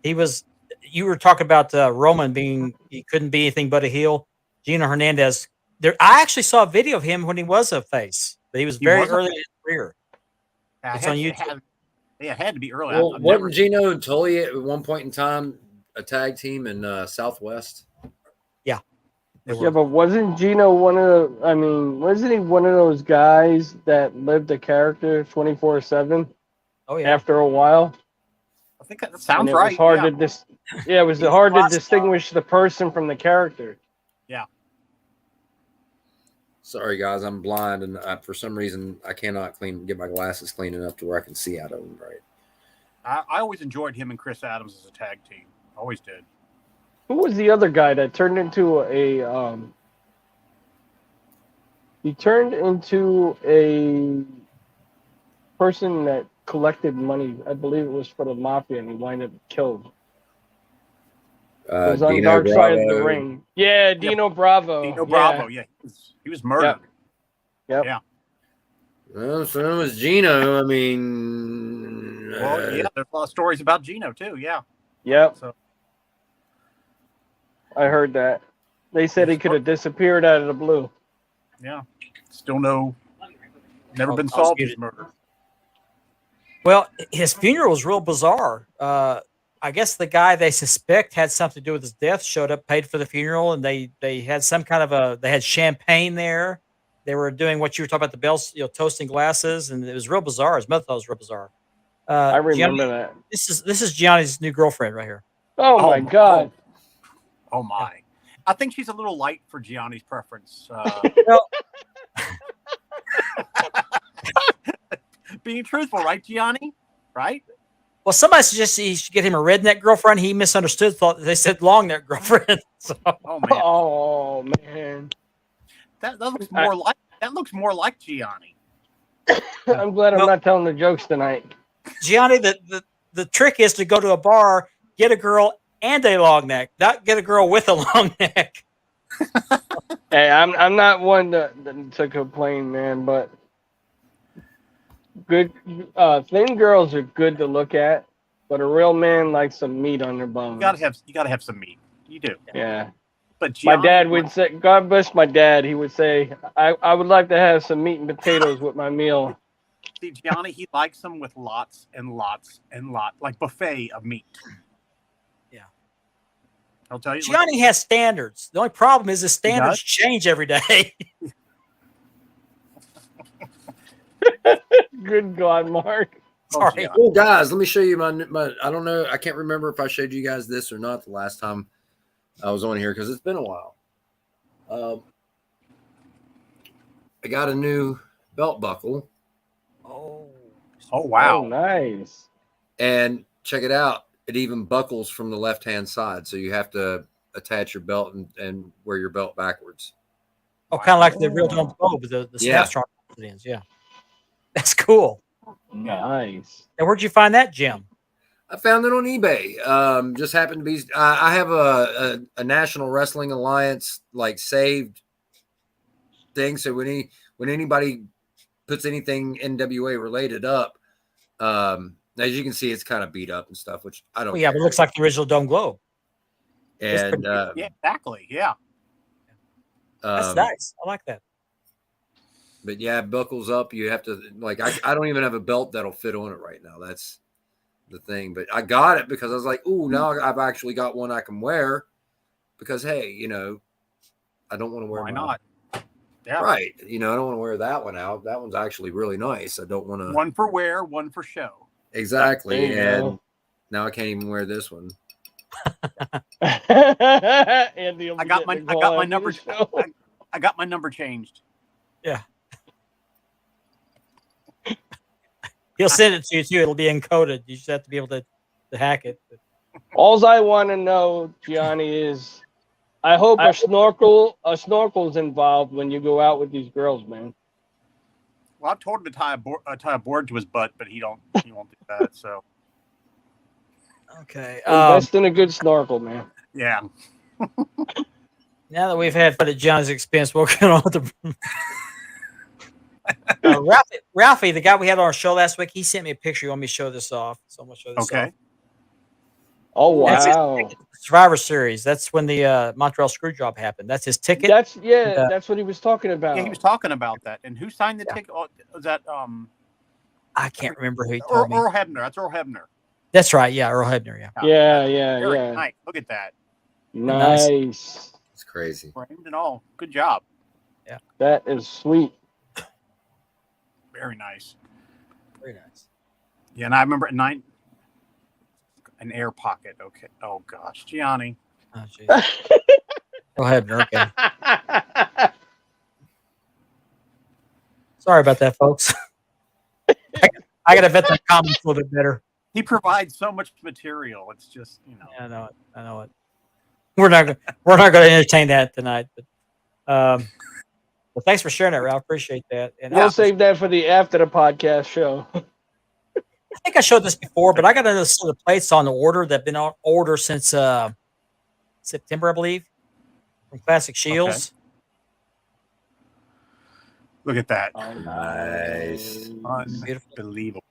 He was. You were talking about Roman being he couldn't be anything but a heel. Gino Hernandez. There, I actually saw a video of him when he was a face, but he was He very was a early in his career. It's on YouTube. It had to be early. Well, I've never- wasn't Gino and Tully at one point in time a tag team in Southwest? They Yeah, were. but wasn't Gino one of the? I mean, wasn't he one of those guys that lived a character 24/7 Oh yeah. after a while? I think that And sounds it right. was hard yeah. to yeah, it was hard to Rockstar. distinguish the person from the character. Sorry, guys, I'm blind, and for some reason I cannot get my glasses clean enough to where I can see out of them right. I always enjoyed him and Chris Adams as a tag team. Always did. Who was the other guy that turned into he turned into a person that collected money. I believe it was for the mafia, and he wound up killed. It was on Dino Dark Side of the Bravo. Ring. Yeah, Dino Bravo. Dino Yeah. Bravo. Yeah, he was murdered. Well, so was Gino. I mean, Well, yeah, there's a lot of stories about Gino too. Yeah. Yep, So I heard that. They said he could have disappeared out of the blue. yeah, still never been I'll solved dispute his it. murder. Well, his funeral was real bizarre. I guess the guy they suspect had something to do with his death showed up, paid for the funeral, and they had some kind of they had champagne there. They were doing what you were talking about, the bells, toasting glasses, and it was real bizarre. His mother thought it was real bizarre. I remember Gianni, that. this is Gianni's new girlfriend right here. Oh, my God. Oh my! I think she's a little light for Gianni's preference. Well, Being truthful, right, Gianni? Right? well, somebody suggested he should get him a redneck girlfriend. He misunderstood, thought they said long neck girlfriend. So, Oh man, Oh, man. that looks more like Gianni. I'm glad I'm Well- not telling the jokes tonight. Gianni, the trick is to go to a bar, get a girl and a long neck, not get a girl with a long neck. Hey, I'm not one to complain, man, but good thin girls are good to look at, but a real man likes some meat on their bones. You gotta have some meat. You do. Yeah. But My Gianni, dad would say, God bless my dad, he would say, I would like to have some meat and potatoes with my meal. see Gianni. He likes them with lots and lots and lots, like buffet of meat. Yeah. I'll tell you. Gianni has standards. The only problem is his standards change every day. Good God, Mark. Sorry. Gianni. Oh, guys, let me show you my. I don't know. I can't remember if I showed you guys this or not the last time I was on here because it's been a while. I got a new belt buckle, Oh, Oh wow. Oh, nice. and check it out. It even buckles from the left-hand side, so you have to attach your belt and wear your belt backwards. oh, kind of like the real Oh. Dome Globe, the Yeah. Snapstrong ends. Yeah, that's cool. Nice. Now, where'd you find that gem? I found it on eBay. Just happened to be. I have a National Wrestling Alliance like saved thing. So when anybody puts anything NWA related up, as you can see, it's kind of beat up and stuff, which I don't. Well, yeah, but it looks like the original Dome Globe. it's And pretty Yeah, exactly. Yeah. That's nice. I like that. but yeah, it buckles up. You have to like. I don't even have a belt that'll fit on it right now. That's the thing. But I got it because I was like, ooh, now I've actually got one I can wear. Because hey, I don't want to wear Why my not? Yeah. right. I don't want to wear that one out. That one's actually really nice. I don't want to One for wear, one for show. exactly. There you And go. now I can't even wear this one. Andy will I be got getting my a I got call my after number. the show. I got my number changed. He'll send it to you too. It'll be encoded. You just have to be able to hack it. All I want to know, Gianni, is I hope a snorkel's involved when you go out with these girls, man. Well, I've told him to tie a board to his butt, but he won't do that. So Okay. Invest in a good snorkel, man. yeah. Now that we've had fun at John's expense, we'll get on with the. Ralphie, the guy we had on our show last week, he sent me a picture. You want me to show this off? So I'm gonna show this Okay. off. Oh That's his wow, ticket to the Survivor Series. That's when the Montreal Screwjob happened. That's his ticket. that's Uh, that's what he was talking about. Yeah, he was talking about that. And who signed the Yeah. ticket? Oh, was that I can't remember who he Earl, told me. Earl Hebner? That's Earl Hebner. That's right. Yeah, Earl Hebner. Yeah. Yeah, That's very yeah. nice. Look at that. Nice. It's crazy. Framed and all. Good job. That is sweet. Very nice. Very nice. Yeah, and I remember at 9 an air pocket. Okay. Oh gosh, Gianni. Oh, geez. Earl Hebner. Okay. Sorry about that, folks. I got to vet the comments a little bit better. He provides so much material. It's just, Yeah, I know it. I know it. We're not going to entertain that tonight. But well, thanks for sharing that, Ralph. Appreciate that. And We'll save that for the after the podcast show. I think I showed this before, but I got another set of plates on order that've been on order since September, I believe, from Classic Shields. look at that. Oh, Nice. Beautiful. Unbelievable.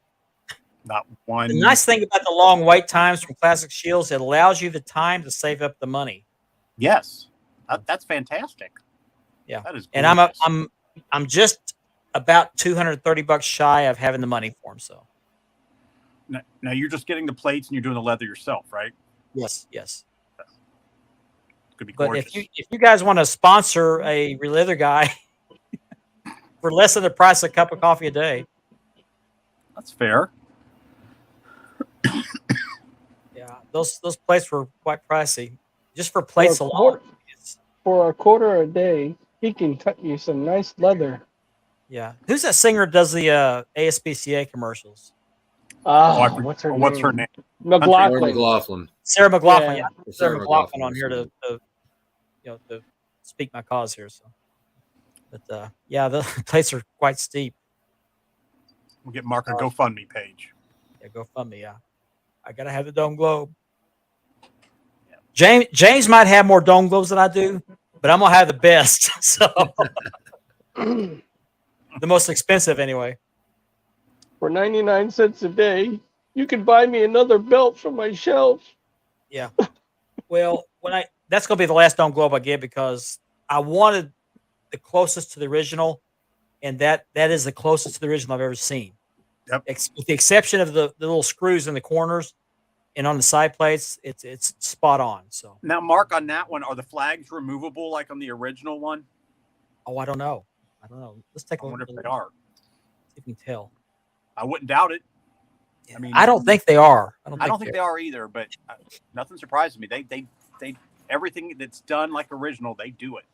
Not one. The nice thing about the long wait times from Classic Shields, it allows you the time to save up the money. Yes. That's fantastic. Yeah. That is And gorgeous. I'm just about $230 shy of having the money for them. So Now you're just getting the plates and you're doing the leather yourself, right? yes. Could be But gorgeous. if you guys want to sponsor a leather guy for less than the price of a cup of coffee a day, That's fair. yeah, those plates were quite pricey. Just for plates For a alone. For a quarter a day, he can cut you some nice leather. Yeah. Who's that singer that does the ASPCA commercials? What's her What's name? her name? Lauren McLaughlin. McLaughlin. Sarah McLaughlin. Yeah. Yeah. Sarah McLaughlin on here to to speak my cause here. So, but yeah, the plates are quite steep. We'll get Mark a GoFundMe page. Yeah, GoFundMe. Yeah, I gotta have the Dome Globe. James might have more Dome Globes than I do, but I'm gonna have the best. So the most expensive anyway. For 99 cents a day, you can buy me another belt from my shelf. Yeah. Well, that's gonna be the last Dome Globe I get because I wanted the closest to the original, and that is the closest to the original I've ever seen. Yep. With the exception of the little screws in the corners and on the side plates, it's spot on. So, Now, Mark, on that one, are the flags removable like on the original one? oh, I don't know. Let's take a I look. wonder if they are. See if we can tell. I wouldn't doubt it. I mean, I don't think they are. I don't think they are either, but nothing surprises me. They everything that's done like original, they do it.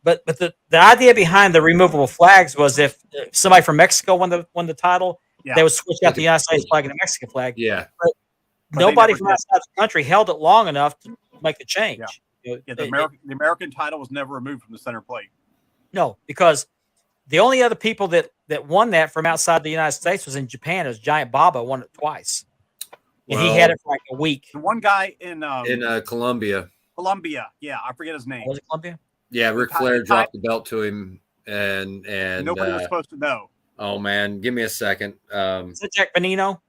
But the idea behind the removable flags was if somebody from Mexico won the title, Yeah. they would switch out the United States flag and the Mexican flag. Yeah. But they Nobody never from did. outside the country held it long enough to make the change. Yeah. You know, Yeah, the American title was never removed from the center plate. no, because the only other people that won that from outside the United States was in Japan. It was Giant Baba won it twice, and he had it for like a week. The one guy in Colombia. Colombia, yeah, I forget his name. Was it Columbia? Yeah, Ric Flair dropped the belt to him, and Nobody was supposed to know. oh man, give me a second. Is it Jack Benino?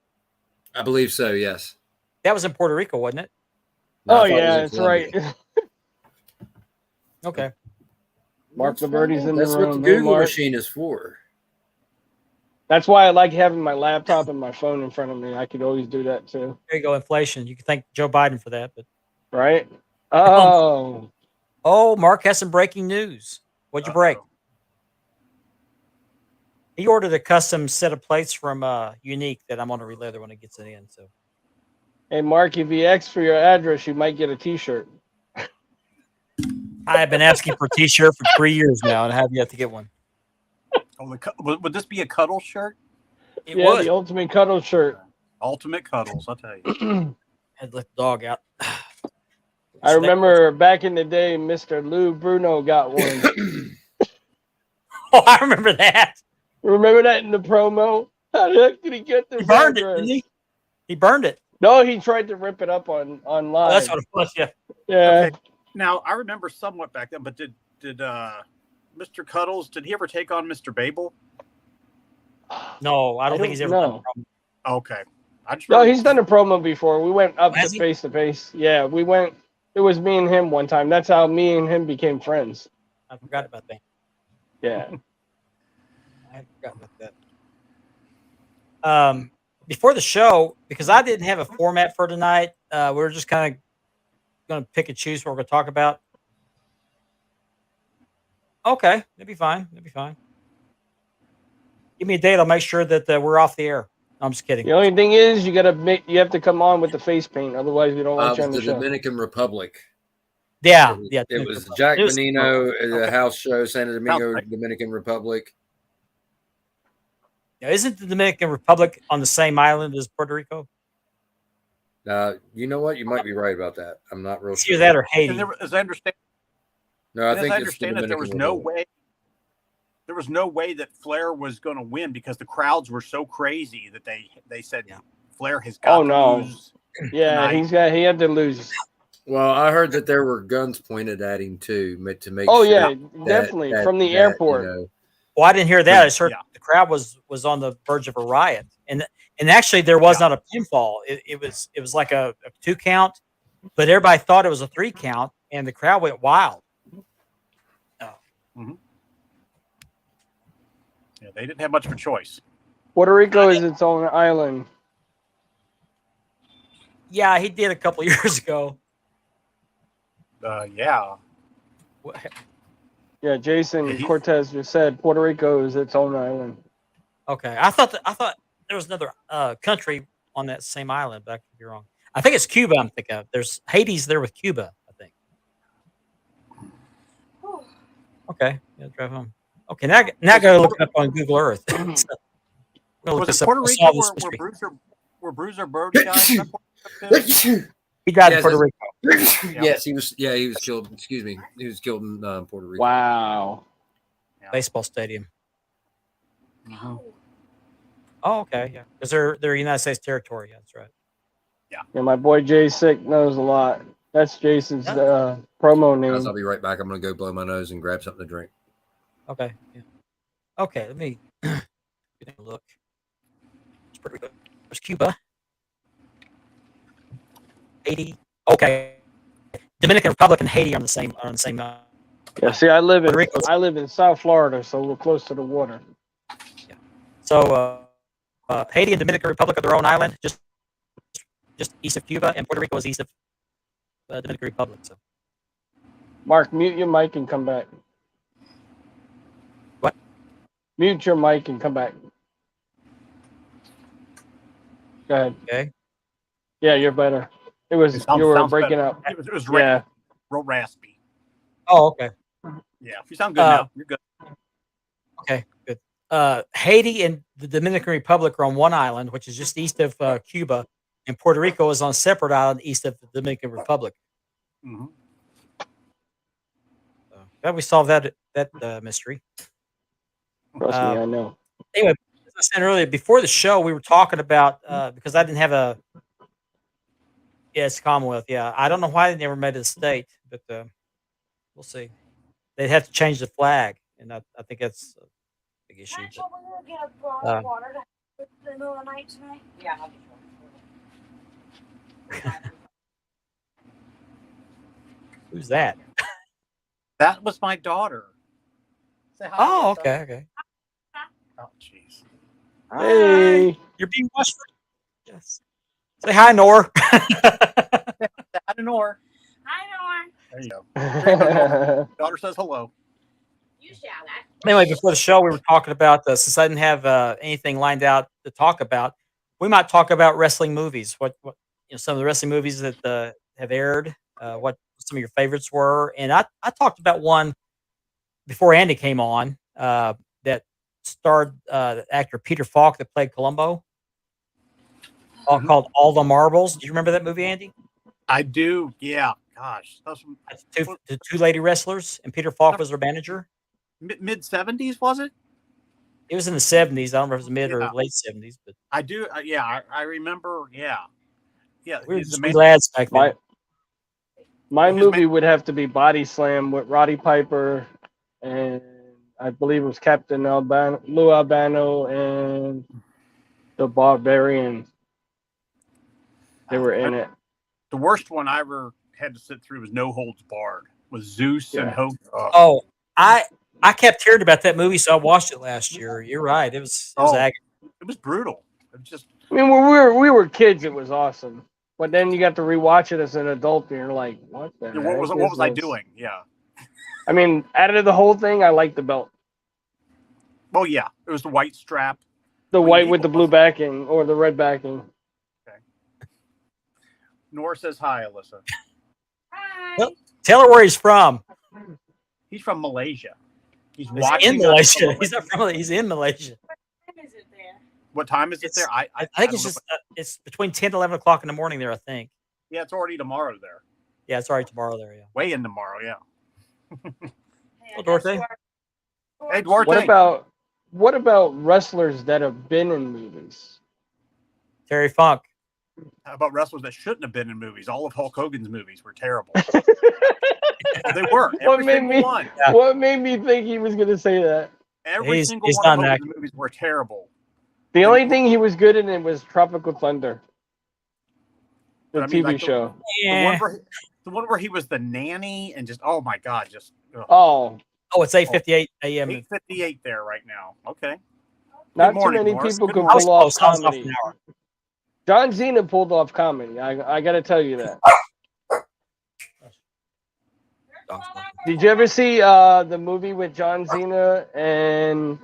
I believe so. Yes. That was in Puerto Rico, wasn't it? No, I Oh thought it was yeah, in that's Colombia. right. Okay. Mark Laverty's in the That's what the room. Hey, Google Mark. machine is for. That's why I like having my laptop and my phone in front of me. I could always do that too. There you go. Inflation. You can thank Joe Biden for that. But Right? Oh, Mark has some breaking news. What'd you break? Uh-oh. He ordered a custom set of plates from Unique that I'm going to relay when it gets it in. So hey Mark, if you ask for your address, you might get a T-shirt. I have been asking for a T-shirt for 3 years now, and I have yet to get one. Oh, would this be a cuddle shirt? It Yeah, would. the ultimate cuddle shirt. Ultimate cuddles, I'll tell you. Had to let the dog out. I remember back in the day, Mr. Lou Bruno got one. Oh, I remember that. Remember that in the promo? How the heck did he get this? He burned it, address? didn't he? He burned it. No, he tried to rip it up online. Oh, that's what it was. Yeah. Yeah. Okay. Now I remember somewhat back then, but did Mr. Cuddles, did he ever take on Mr. Babel? No, I don't think he's ever done know. a problem. Okay. I just No, remember- he's done a promo before. We went up Has to he? face to face. Yeah, we went. It was me and him one time. That's how me and him became friends. I forgot about that. Yeah. I forgot about that. Before the show, because I didn't have a format for tonight, we were just kind of going to pick and choose what we're going to talk about. Okay, that'd be fine. That'd be fine. Give me a date. I'll make sure that we're off the air. No, I'm just kidding. The only thing is, you have to come on with the face paint. Otherwise, we don't want you on The the show. Dominican Republic. Yeah, It, yeah. it was Jack It was- Benino at the house show, Santo Domingo, right. Dominican Republic. Yeah, isn't the Dominican Republic on the same island as Puerto Rico? You know what? You might be right about that. I'm not real It's sure. either that or Haiti. And as I understand, No, I as think I it's the understand it, there was Dominican no Republic. way. There was no way that Flair was going to win because the crowds were so crazy that they said Yeah. Flair has got Oh, to no. lose. Yeah, tonight. he had to lose. Well, I heard that there were guns pointed at him too, to make. Oh sure yeah, that- definitely that- from the that, airport. You know, Well, I didn't hear that. I just heard Yeah. the crowd was on the verge of a riot, and actually there was not a pinfall. It was like a 2 count, but everybody thought it was a 3 count, and the crowd went wild. Yeah, they didn't have much of a choice. Puerto Rico is its own island. Yeah, he did a couple of years ago. Yeah. Yeah, Jason Yeah, he- Cortez just said Puerto Rico is its own island. Okay, I thought there was another country on that same island, but I could be wrong. I think it's Cuba. I'm thinking of. There's Haiti's there with Cuba. I think. Okay, yeah, drive home. Okay, now I got to look it up on Google Earth. So, I'm gonna look Was this it up Puerto and Rico solve this where mystery. Bruiser Brody died? Is that Puerto Rico too? He died in Yes, Puerto it's- Rico. Yes, he was. Yeah, he was killed. Excuse me, he was killed in Puerto Rico. Wow. Baseball stadium. Mhm. Oh, okay, yeah, because they're United States territory. Yeah, that's right. Yeah, my boy Jay Sick knows a lot. That's Jason's promo Guys, I'll name. be right back. I'm gonna go blow my nose and grab something to drink. Okay, yeah. Okay, let me get a look. It's Puerto Rico. There's Cuba. Haiti. Okay. Dominican Republic and Haiti are on the same. Yeah, see, I live Puerto Rico's- in South Florida, so we're close to the water. So Haiti and Dominican Republic are their own island, just east of Cuba, and Puerto Rico is east of Dominican Republic. So Mark, mute your mic and come back. What? Mute your mic and come back. Go ahead. okay. Yeah, you're better. It was It sounds- you were sounds breaking better. up. It was Yeah. real raspy. Oh, okay. Yeah, you sound good Uh, now. You're good. Okay, good. Haiti and the Dominican Republic are on one island, which is just east of Cuba, and Puerto Rico is on a separate island east of the Dominican Republic. Hmm. So glad we solved that mystery. Trust me, Uh, I know. anyway, as I said earlier, before the show, we were talking about because I didn't have a Commonwealth. Yeah, I don't know why they never made it a state, but we'll see. They'd have to change the flag, and I think that's a big issue. Rachel, we're gonna get a bottle Uh, of water to have in the middle of the night tonight. Yeah, I'll get Who's that? That was my daughter. Say hi. Oh, Alyssa. okay. Oh, jeez. Hey. You're being watched. Yes. Say hi, Nor. I don't know her. Hi, Norm. There you go. Daughter says hello. You shout that. Anyway, before the show, we were talking about since I didn't have anything lined out to talk about, we might talk about wrestling movies. What some of the wrestling movies that have aired. What some of your favorites were, and I talked about one before Andy came on that starred the actor Peter Falk that played Columbo, Mhm. called All the Marbles. Do you remember that movie, Andy? I do. Yeah. Gosh, that was That's the two lady wrestlers, and Peter Falk was their manager. mid 70s, was it? It was in the 70s. I don't remember if it was mid Yeah. or late 70s, but I do. Yeah, I remember. Yeah. Yeah. we were he's the just man- wee lads back then. My His movie would have to be Body Slam with Roddy Piper, and I believe it was Captain Albano, Lou Albano, and the Barbarian. They were in it. The worst one I ever had to sit through was No Holds Barred with Zeus and Yeah. Hope. Oh, I kept hearing about that movie, so I watched it last year. You're right. It was Oh. agony. It was brutal. It was just I mean, when we were kids, it was awesome. But then you got to rewatch it as an adult, and you're like, "What the heck what was is I this?" doing? Yeah. I mean, out of the whole thing, I like the belt, Oh yeah, it was the white strap. the Well, white you- with the blue backing or the red backing. Nora says hi, Alyssa. Hi. Well, tell her where he's from. He's from Malaysia. He's He's watching in us Malaysia. from He's not from. He's in Malaysia. What time is it there? What time is it It's- there? I think don't it's know just it's between 10 to 11 o'clock in the morning there. I think. yeah, it's already tomorrow there. Yeah, it's already tomorrow there. Yeah. Way in tomorrow. Yeah. Hey, I Well, guess Dorothy? Hey, Duarte. What about wrestlers that have been in movies? Terry Funk. How about wrestlers that shouldn't have been in movies? All of Hulk Hogan's movies were terrible. They were. What Every made single me- one. Yeah. What made me think he was going to say that? Every He's- single he's one of not an Hogan's movies were terrible. The only thing he was good in it was Tropical Thunder, the I mean, TV like show. Yeah. The one where he was the nanny and just oh my god, just Oh, Oh, it's 8:58 a.m. 8:58 there right now. Okay. not morning, too many Morris. people Good could I was pull off close. I was off comedy. an hour. John Cena pulled off comedy. I got to tell you that. Did you ever see the movie with John Cena and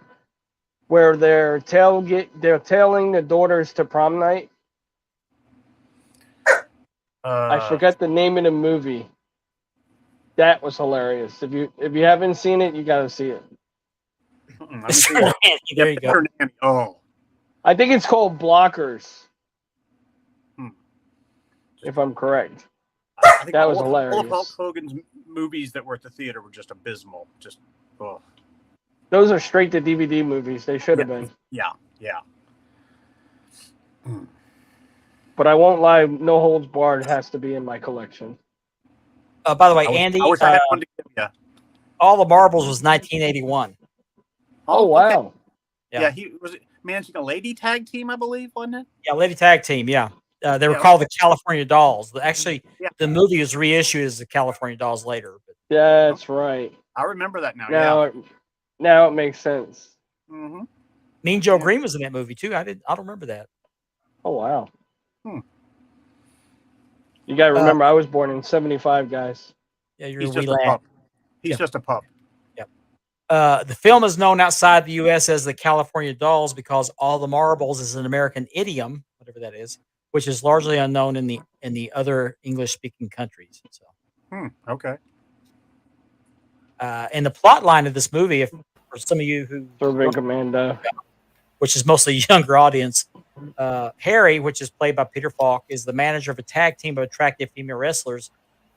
where they're tailing the daughters to prom night? I forgot the name of the movie. That was hilarious. If you haven't seen it, you got to see it. Let me Mr. see. Nanny, there you go. Mr. Nanny. Oh, I think it's called Blockers, Hmm. if I'm correct. I think That was all of hilarious. Hulk Hogan's movies that were at the theater were just abysmal. Just oh Those are straight to DVD movies. They should have been. yeah. But I won't lie, No Holds Barred has to be in my collection. By the way, I Andy, wish I had one to give you. All the Marbles was 1981. Oh, okay. wow. Yeah. Yeah, he was managing a lady tag team, I believe, wasn't it? Yeah, Lady Tag Team. Yeah, they were Yeah. called the California Dolls. Actually, Yeah. the movie was reissued as the California Dolls later. But That's right. I remember that now. Now it makes sense. Hmm. Mean Joe Yeah. Green was in that movie too. I don't remember that. Oh, wow. Hmm. You got to remember, I was born in 75, guys. Yeah, you're He's a wee just a lad. pup. He's Yeah. just a pup. The film is known outside the U.S. as the California Dolls because All the Marbles is an American idiom, whatever that is, which is largely unknown in the other English-speaking countries. So, Okay. And the plot line of this movie, if for some of you who, Serving Commando. which is mostly a younger audience, Harry, which is played by Peter Falk, is the manager of a tag team of attractive female wrestlers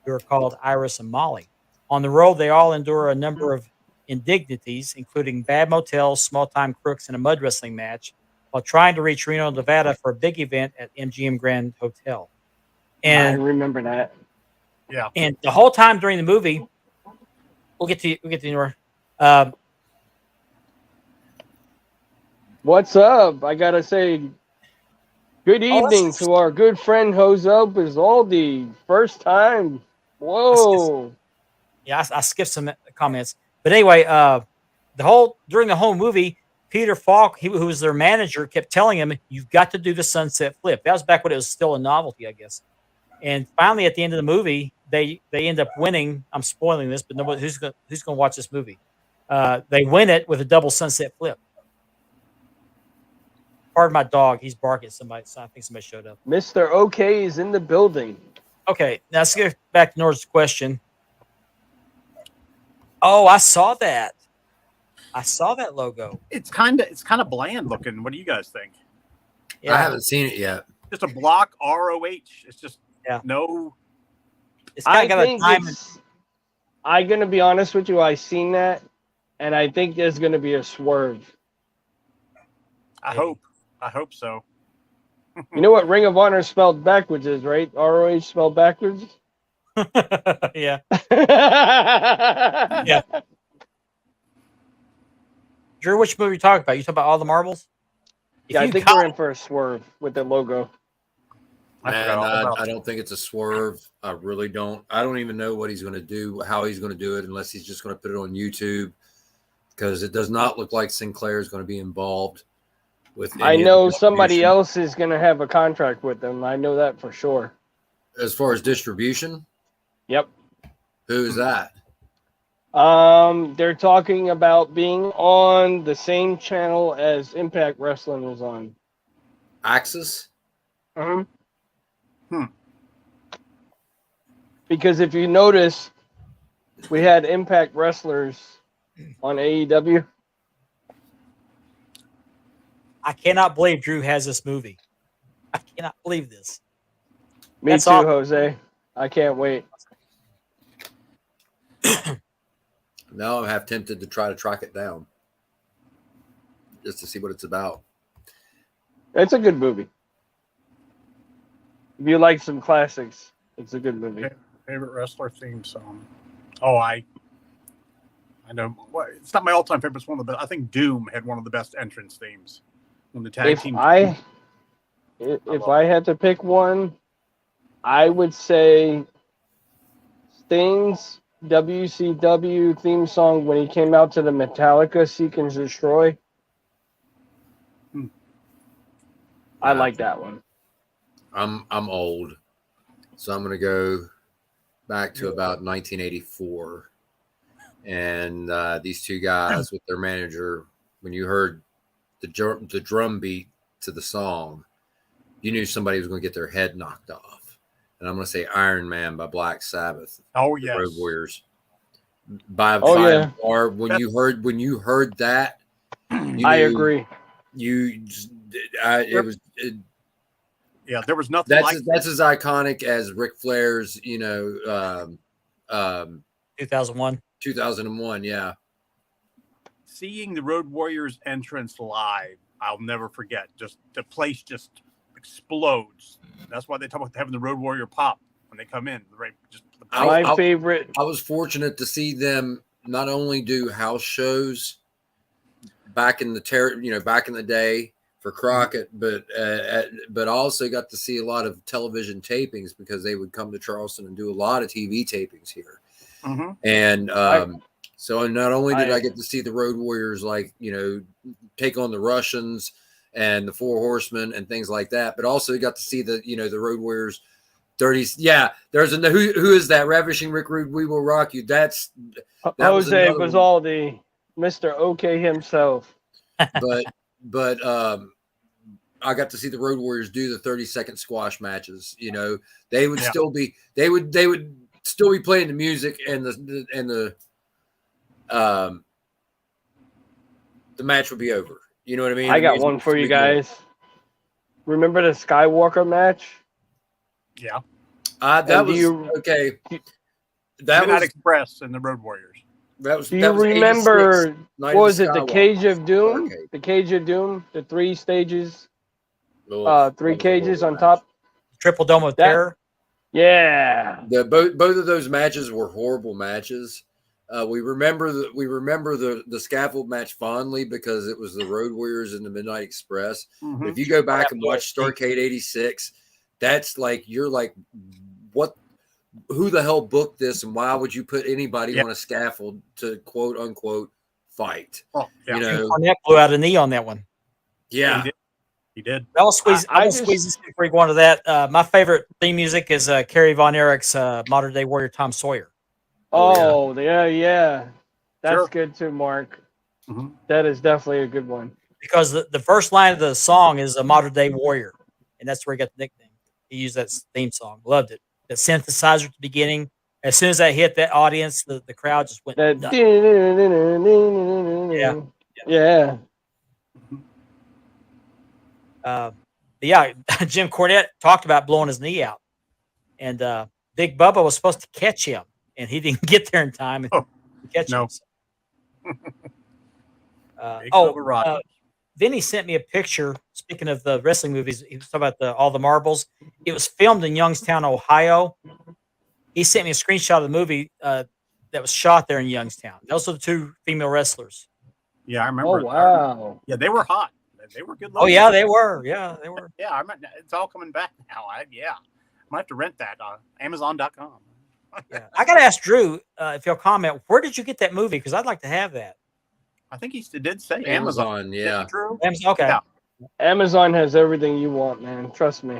who are called Iris and Molly. On the road, they all endure a number of indignities, including bad motels, small-time crooks, and a mud wrestling match, while trying to reach Reno, Nevada for a big event at MGM Grand Hotel. I And remember that. Yeah. and the whole time during the movie, we'll get to Nora. Um, What's up? I gotta say, good Oh, evening that's- to our good friend Jose Bizaldi. First time. Whoa. yeah, I skipped some comments, but anyway, during the whole movie, Peter Falk, who was their manager, kept telling him, "You've got to do the sunset flip." That was back when it was still a novelty, I guess. And finally, at the end of the movie, they end up winning. I'm spoiling this, but nobody who's going to watch this movie. They win it with a double sunset flip. Pardon my dog; he's barking at somebody. So I think somebody showed up. Mr. OK is in the building. Okay, now let's get back to Nora's question. Oh, I saw that. I saw that logo. It's kind of bland looking. What do you guys think? Yeah, I haven't seen it yet. Just a block ROH. It's just Yeah. no. it's kind I of got a think diamond. I'm gonna be honest with you. I seen that, and I think there's gonna be a swerve. I Maybe. hope so. You know what Ring of Honor spelled backwards is, right? ROH spelled backwards. Yeah. yeah. Drew, which movie are you talking about? You talking about All the Marbles? If Yeah, I you think call- we're in for a swerve with the logo. I Man, forgot all about I don't think it's a swerve. I really don't. I don't even know what he's going to do, how he's going to do it, unless he's just going to put it on YouTube, because it does not look like Sinclair is going to be involved with. I any of know the somebody distribution. else is gonna have a contract with them. I know that for sure. As far as distribution, Yep. who's that? They're talking about being on the same channel as Impact Wrestling was on. Axis? Uh-huh. Hmm. Because if you notice, we had Impact wrestlers on AEW. I cannot believe Drew has this movie. I cannot believe this. Me That's too, awesome. Jose. I can't wait. Now I'm half tempted to try to track it down just to see what it's about. It's a good movie. If you like some classics, it's a good movie. favorite wrestler theme song. Oh, I know. Well, it's not my all-time favorite. It's one of the best. I think Doom had one of the best entrance themes when the tag If team. I had to pick one, I would say Sting's WCW theme song when he came out to the Metallica Seek and Destroy. Hmm. I like that one. I'm old, so I'm going to go back to about 1984, and these two guys with their manager. When you heard the drum beat to the song, you knew somebody was going to get their head knocked off. And I'm going to say Iron Man by Black Sabbath. Oh the yes. Road Warriors. By yeah. or when you heard that, you I knew agree. it was. Yeah, there was nothing That's like that's as iconic as Ric Flair's, 2001. 2001. Yeah, seeing the Road Warriors entrance live. I'll never forget. Just the place just explodes. That's why they talk about having the Road Warrior pop when they come in. Right, just the My favorite. I was fortunate to see them not only do house shows back in the back in the day for Crockett, but also got to see a lot of television tapings because they would come to Charleston and do a lot of TV tapings here. Mhm. And so not only did I- I get to see the Road Warriors, take on the Russians and the Four Horsemen and things like that, but also got to see the Road Warriors 30s. Yeah, there's who is that? Ravishing Rick Rude, We Will Rock You. That was Jose another one. Bizaldi, Mr. OK himself. but I got to see the Road Warriors do the 30-second squash matches. They would Yeah. still be they would still be playing the music and the the match would be over. You know what I mean? I The got music one would for you be over. guys. Remember the Skywalker match? Yeah. That And was okay. That Midnight was Express and the Road Warriors. that was. Do that you was 86, remember? Night What of was it? The Skywalker. Cage of Doom. Starcade. The Cage of Doom. The 3 stages. Oh, that 3 was a cages horrible on match. top. Triple Dome of That- Terror. Yeah. Both of those matches were horrible matches. We remember the scaffold match fondly because it was the Road Warriors and the Midnight Express. But if you go back and watch Starcade '86, that's like you're like, what? Who the hell booked this, and why would you put anybody on a scaffold to quote unquote fight? Oh, yeah. You know, Cornette blew out a knee on that one. yeah. He did. I will squeeze. I I will just- squeeze this before we go on to that. My favorite theme music is Kerry Von Erich's Modern Day Warrior Tom Sawyer. Oh, yeah. That's Sure. good too, Mark. Mhm. That is definitely a good one. Because the first line of the song is a Modern Day Warrior, and that's where he got the nickname. He used that theme song. Loved it. The synthesizer at the beginning. As soon as that hit that audience, the crowd just went That. nuts. Yeah. But yeah, Jim Cornette talked about blowing his knee out, and Big Bubba was supposed to catch him, and he didn't get there in time Oh, to catch no. him. Big Bubba Rogers. Vinny sent me a picture. Speaking of the wrestling movies, he was talking about all the marbles. It was filmed in Youngstown, Ohio. He sent me a screenshot of the movie that was shot there in Youngstown. Those are the 2 female wrestlers. Yeah, I remember. Oh, wow. Yeah, they were hot. They were good. Oh yeah, they were. Yeah, they were. Yeah, I remember. It's all coming back now. I might have to rent that on Amazon.com. Yeah. I got to ask Drew if he'll comment. Where did you get that movie? Because I'd like to have that. I think he did say Amazon. Amazon, yeah. True. Okay. Yeah. Amazon has everything you want, man. Trust me.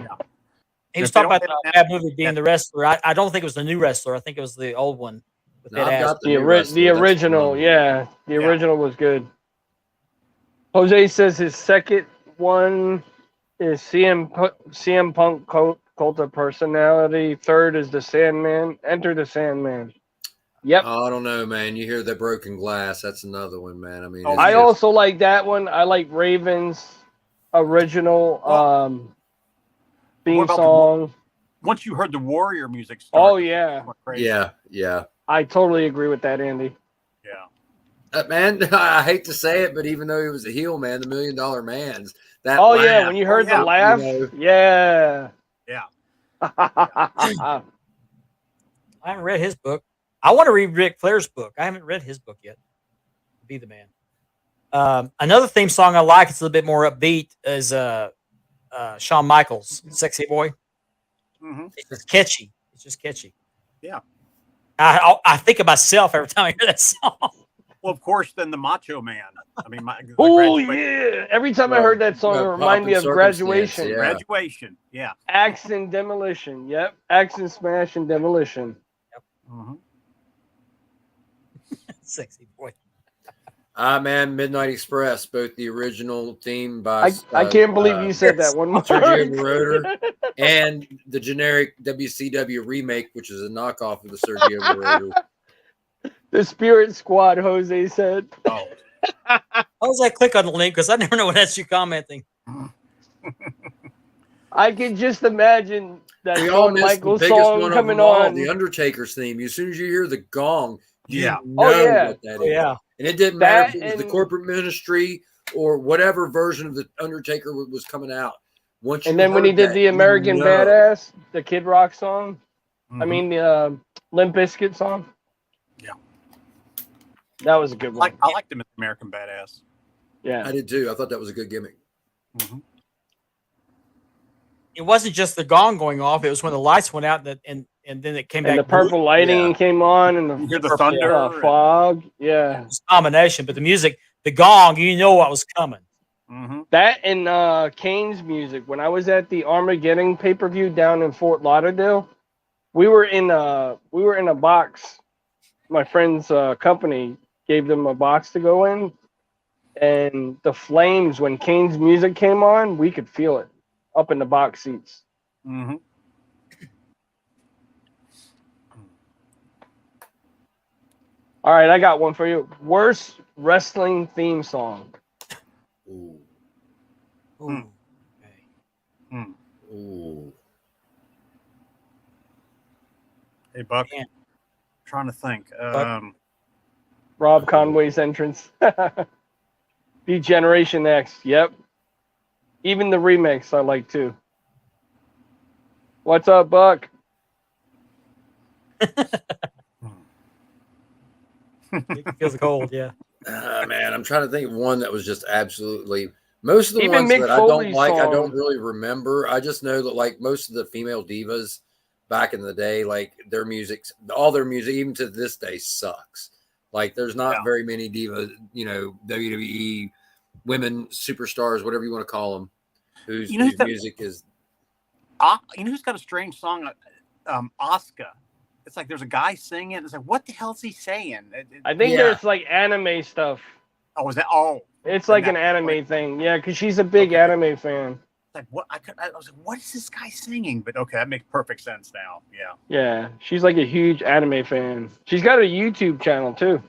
He was If they talking about don't the have- bad movie being the wrestler. I don't think it was the new wrestler. I think it was the old one. with No, that I've ass. got The, new ori- wrestler. the That's original, phenomenal. yeah. The Yeah. original was good. Jose says his second one is CM Punk Cult of Personality. Third is the Sandman. Enter the Sandman. Yep. Oh, I don't know, man. You hear the broken glass? That's another one, man. I mean, Oh, it's I just- also like that one. I like Raven's original theme What about the song. Once you heard the Warrior music start. Oh, yeah. it went crazy. yeah. I totally agree with that, Andy. Yeah. Man, I hate to say it, but even though he was a heel, man, the $1 Million Man's that. Oh, laugh, yeah. When you heard yeah. the laugh. You know. Yeah. Yeah. I haven't read his book. I want to read Ric Flair's book. I haven't read his book yet. Be the Man. Another theme song I like, it's a little bit more upbeat, is Shawn Michaels, Sexy Boy. Mm-hmm. It's just catchy. It's just catchy. Yeah. I think of myself every time I hear that song. Well, of course, then the Macho Man. I mean, Oh, graduation. yeah. Every time I heard that song, it reminded me of Graduation. Yeah. Graduation. Yeah. Axe and Demolition. Yep. Axe and Smash and Demolition. Mm-hmm. Sexy Boy. Man, Midnight Express, both the original theme by I can't believe you said that one more. Sergio Moroder and the generic WCW remake, which is a knockoff of the Sergio Moroder. The Spirit Squad, Jose said. Oh. How does I click on the link? Because I never know when that's you commenting. I can just imagine that We all Shawn missed the Michaels biggest song one of coming them all, on. the Undertaker's theme. As soon as you hear the gong, you Yeah. know Oh, yeah. what that is. Oh, yeah. And it didn't matter if That it was the and- corporate ministry or whatever version of the Undertaker was coming out. Once And you then when he heard did that, the you American know. Badass, the Kid Rock song, I Mhm. mean the Limp Bizkit song. Yeah. That was a good one. I liked him as American Badass. Yeah. I did too. I thought that was a good gimmick. Mm-hmm. It wasn't just the gong going off. It was when the lights went out and then it came And the back. purple lighting Yeah. came on and You hear the the thunder. fog. Yeah. It was a combination, but the music, the gong, you know what was coming. Mm-hmm. That and Kane's music. When I was at the Armageddon pay-per-view down in Fort Lauderdale, we were in a box. My friend's company gave them a box to go in, and the flames when Kane's music came on, we could feel it up in the box seats. Mm-hmm. All right, I got one for you. Worst wrestling theme song. Ooh. Ooh. Hmm. Okay. Ooh. Hey, Buck. Man. Trying to think. Rob Conway's entrance. Degeneration X. Yep. Even the remix I like too. What's up, Buck? It feels cold, yeah. Man, I'm trying to think of one that was just absolutely. Most of the Even ones Mick that I don't Foley's like, I song. don't really remember. I just know that like most of the female divas back in the day, like their music, all their music, even to this day, sucks. Like there's not Yeah. very many divas, you know, WWE women superstars, whatever you want to call them, whose music is. You know who's got a strange song? Asuka. It's like there's a guy singing. It's like, what the hell's he saying? I think Yeah. there's like anime stuff. Oh, is that? Oh, It's like And an that- anime thing. Yeah, because she's a big Okay. anime fan. like what? I was like, what is this guy singing? But okay, that makes perfect sense now. Yeah. Yeah, she's like a huge anime fan. She's got a YouTube channel too.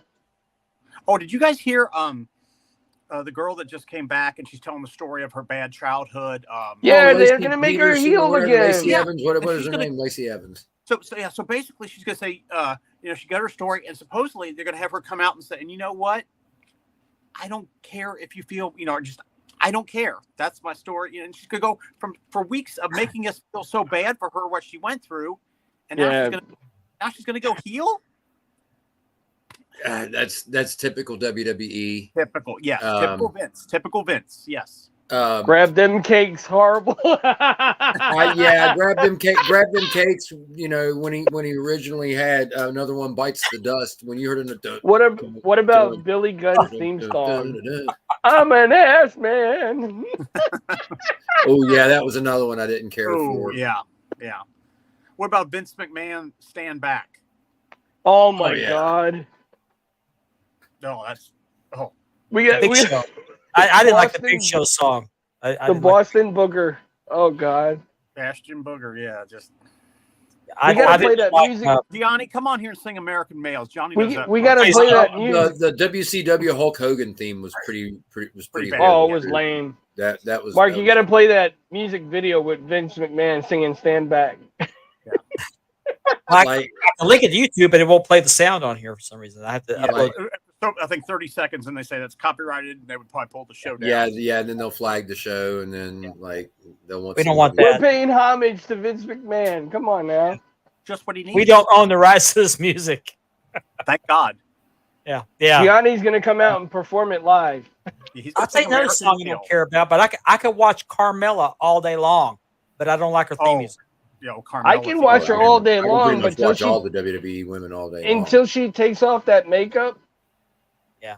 Oh, did you guys hear the girl that just came back and she's telling the story of her bad childhood? Yeah, Oh, they're Lacey gonna make her Peterson or heel whatever, again. Lacey Yeah. Evans. What And is she's her gonna- name? Lacey Evans. So basically she's gonna say, she got her story, and supposedly they're gonna have her come out and say, and you know what? I don't care if you feel, I don't care. That's my story. And she's gonna go for weeks of making us feel so bad for her what she went through, and Yeah. now she's gonna go heel. That's typical WWE. Typical, yes. Typical Vince. Yes. Grab them cakes, horrible. Grab them cakes. You know, when he originally had another one bites the dust. When you heard it, What about Billy Gunn's theme song? I'm an ass man. Oh yeah, that was another one I didn't care Oh for. yeah. What about Vince McMahon? Stand back. Oh my yeah. God. No, that's We got Big Show. I didn't like the Big Boston- Show song. I the didn't like- Boston Booger. Oh God. Bastion Booger. Yeah, just We gotta play didn't that like, music. Johnny, come on here and sing American Males. Johnny knows that. We gotta Please play don't. that music. The WCW Hulk Hogan theme was pretty bad. Oh, it heavy. was lame. That was Mark, that you was- gotta play that music video with Vince McMahon singing "Stand Back." I like can link it to YouTube, but it won't play the sound on here for some reason. I have to upload. So I think 30 seconds, and they say that's copyrighted, and they would probably pull the show down. yeah, and then they'll flag the show, and then like they'll want. We don't some- want We're that. paying homage to Vince McMahon. Come on now. Just what he needs. We don't own the rights to this music. Thank God. Yeah. Gianni's gonna come out and perform it live. He's I'll gonna tell sing you another American song you Male. don't care about, but I could watch Carmella all day long, but I don't like her theme Oh, music. Carmella. I can watch her all day I can long, pretty but much till watch she all the WWE women all day long. until she takes off that makeup. Yeah.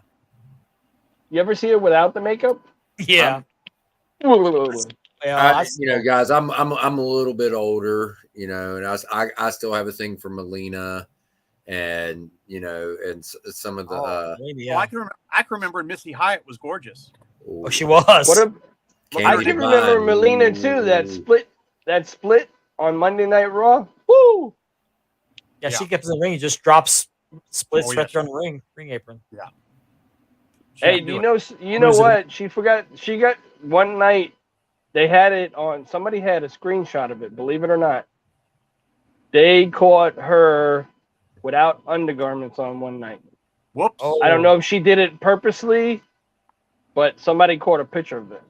You ever see her without the makeup? Yeah. Oh, Guys, I'm a little bit older, and I still have a thing for Melina, and and some of the. Maybe, Well, yeah. I can remember Missy Hyatt was gorgeous. Oh, she was. What a, Candy I can Divine. remember Melina too. That split on Monday Night Raw. Woo! Yeah, she gets in the ring, and just drops, splits Oh, right yes. there on the ring apron. Hey, can do you it. know, you know Losing. what? She got one night. They had it on. Somebody had a screenshot of it. Believe it or not, they caught her without undergarments on one night. Whoops. Oh. I don't know if she did it purposely, but somebody caught a picture of it.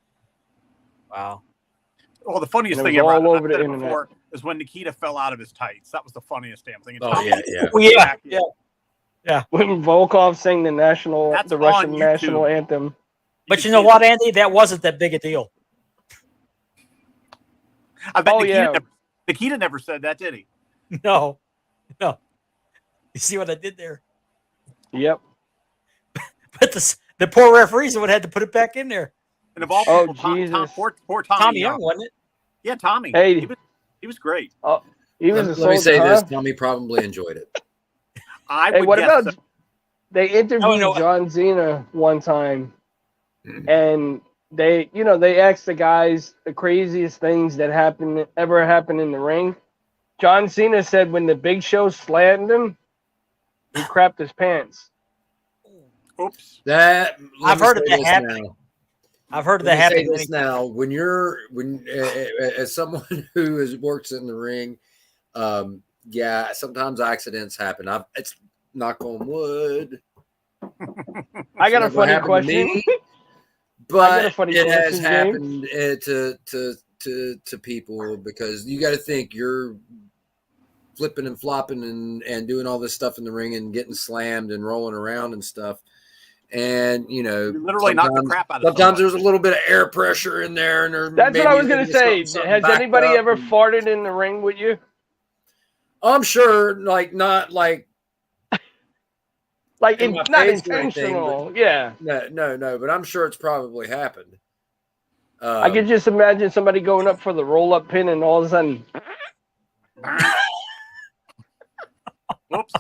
Wow. Well, the funniest And it thing was ever all I've over the said it internet. before is when Nikita fell out of his tights. That was the funniest damn thing. Oh yeah, yeah. Oh, yeah. When Volkov sang the That's the on Russian YouTube. national anthem. But you know what, Andy? That wasn't that big a deal. I bet Oh, yeah. Nikita never said that, did he? No. You see what I did there? Yep. But the poor referees would have had to put it back in there. And of all Oh, people, Jesus. poor Tommy, Tommy Young, wasn't it? Yeah, Tommy. Hey. He was great. He was Let a me say soldier, this: huh? Tommy probably enjoyed it. I Hey, would what guess about so. they interviewed know- John Cena one time, and they asked the guys the craziest things that ever happened in the ring. John Cena said when the Big Show slammed him, he crapped his pants. Oops. That I've let me heard of say that this happening. now. I've heard of Let that me say happening. this now. When as someone who works in the ring, yeah, sometimes accidents happen. It's knock on wood. I got a Never funny happened to question. me, I but got a funny it has question, happened to people because you got to think you're flipping and flopping and doing all this stuff in the ring and getting slammed and rolling around and stuff. And You literally knock the crap out of sometimes somebody. there's a little bit of air pressure in there, and That's what I was gonna say. something Has backed anybody up ever and- farted in the ring with you? I'm sure, like not like Like in my not face or anything, intentional. Yeah. no, but I'm sure it's probably happened. I could just imagine somebody going up for the roll up pin and all of a sudden Whoops.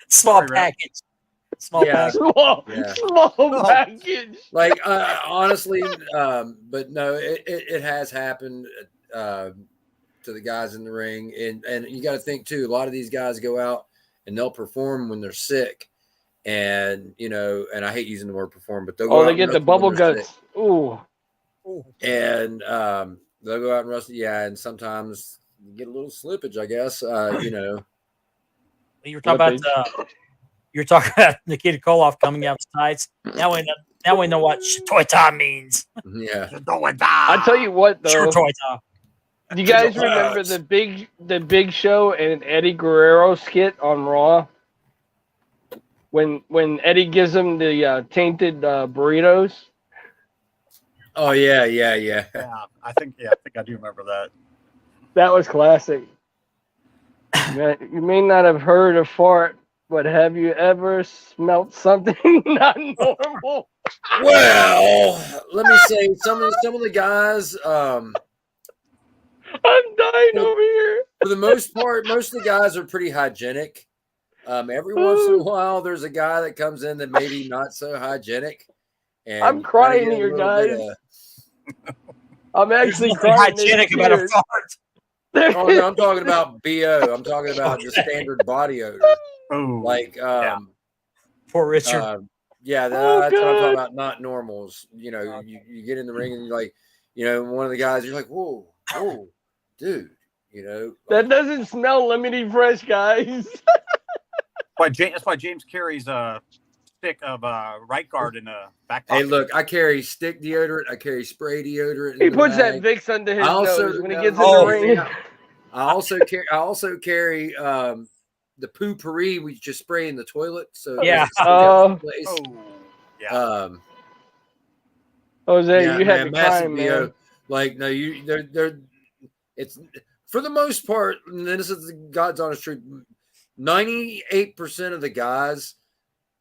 Small Sorry, Ralph. package. Small Yeah. package. Yeah. small package. like honestly, but no, it has happened to the guys in the ring, and you got to think too. A lot of these guys go out and they'll perform when they're sick, and and I hate using the word perform, but they'll go Oh, out they and get the wrestle when bubble they're guts. sick. Ooh. And they'll go out and wrestle. Yeah, and sometimes you get a little slippage, I guess. You were talking about Nikita Koloff coming out of tights. Now we know what Shitoita means. Yeah. I tell you what though. Shitoita. Do you guys remember the Big Show and Eddie Guerrero skit on Raw? When Eddie gives him the tainted burritos. Oh yeah. Yeah, I think I do remember that. That was classic. You may not have heard a fart, but have you ever smelt something not normal? Well, let me say some of the guys. I'm dying over here. For the most part, most of the guys are pretty hygienic. Every once in a while, there's a guy that comes in that maybe not so hygienic. And I'm you kinda crying get a here, little bit guys. I'm actually There's nothing crying. hygienic about a fart. Oh no, I'm talking about BO. I'm talking about just standard body odor. Oh, Like Poor Richard. yeah, Oh, that's what I'm God. talking about, not normals. You get in the ring and you're like, one of the guys, you're like, whoa, dude, That doesn't smell lemony fresh, guys. that's why James carries a stick of right guard in a back Hey, pocket. look, I carry stick deodorant, I carry spray deodorant. He in the puts that bag. Vicks under his I also- nose when he no, gets in oh, the ring. yeah. I also carry the poo-pourri we just spray in the toilet. So Yeah. it doesn't stick out of place. Oh, yeah. Jose, Yeah, you had man, me massive crying, BO. man. Like, no, they're it's for the most part, and this is the God's honest truth. 98% of the guys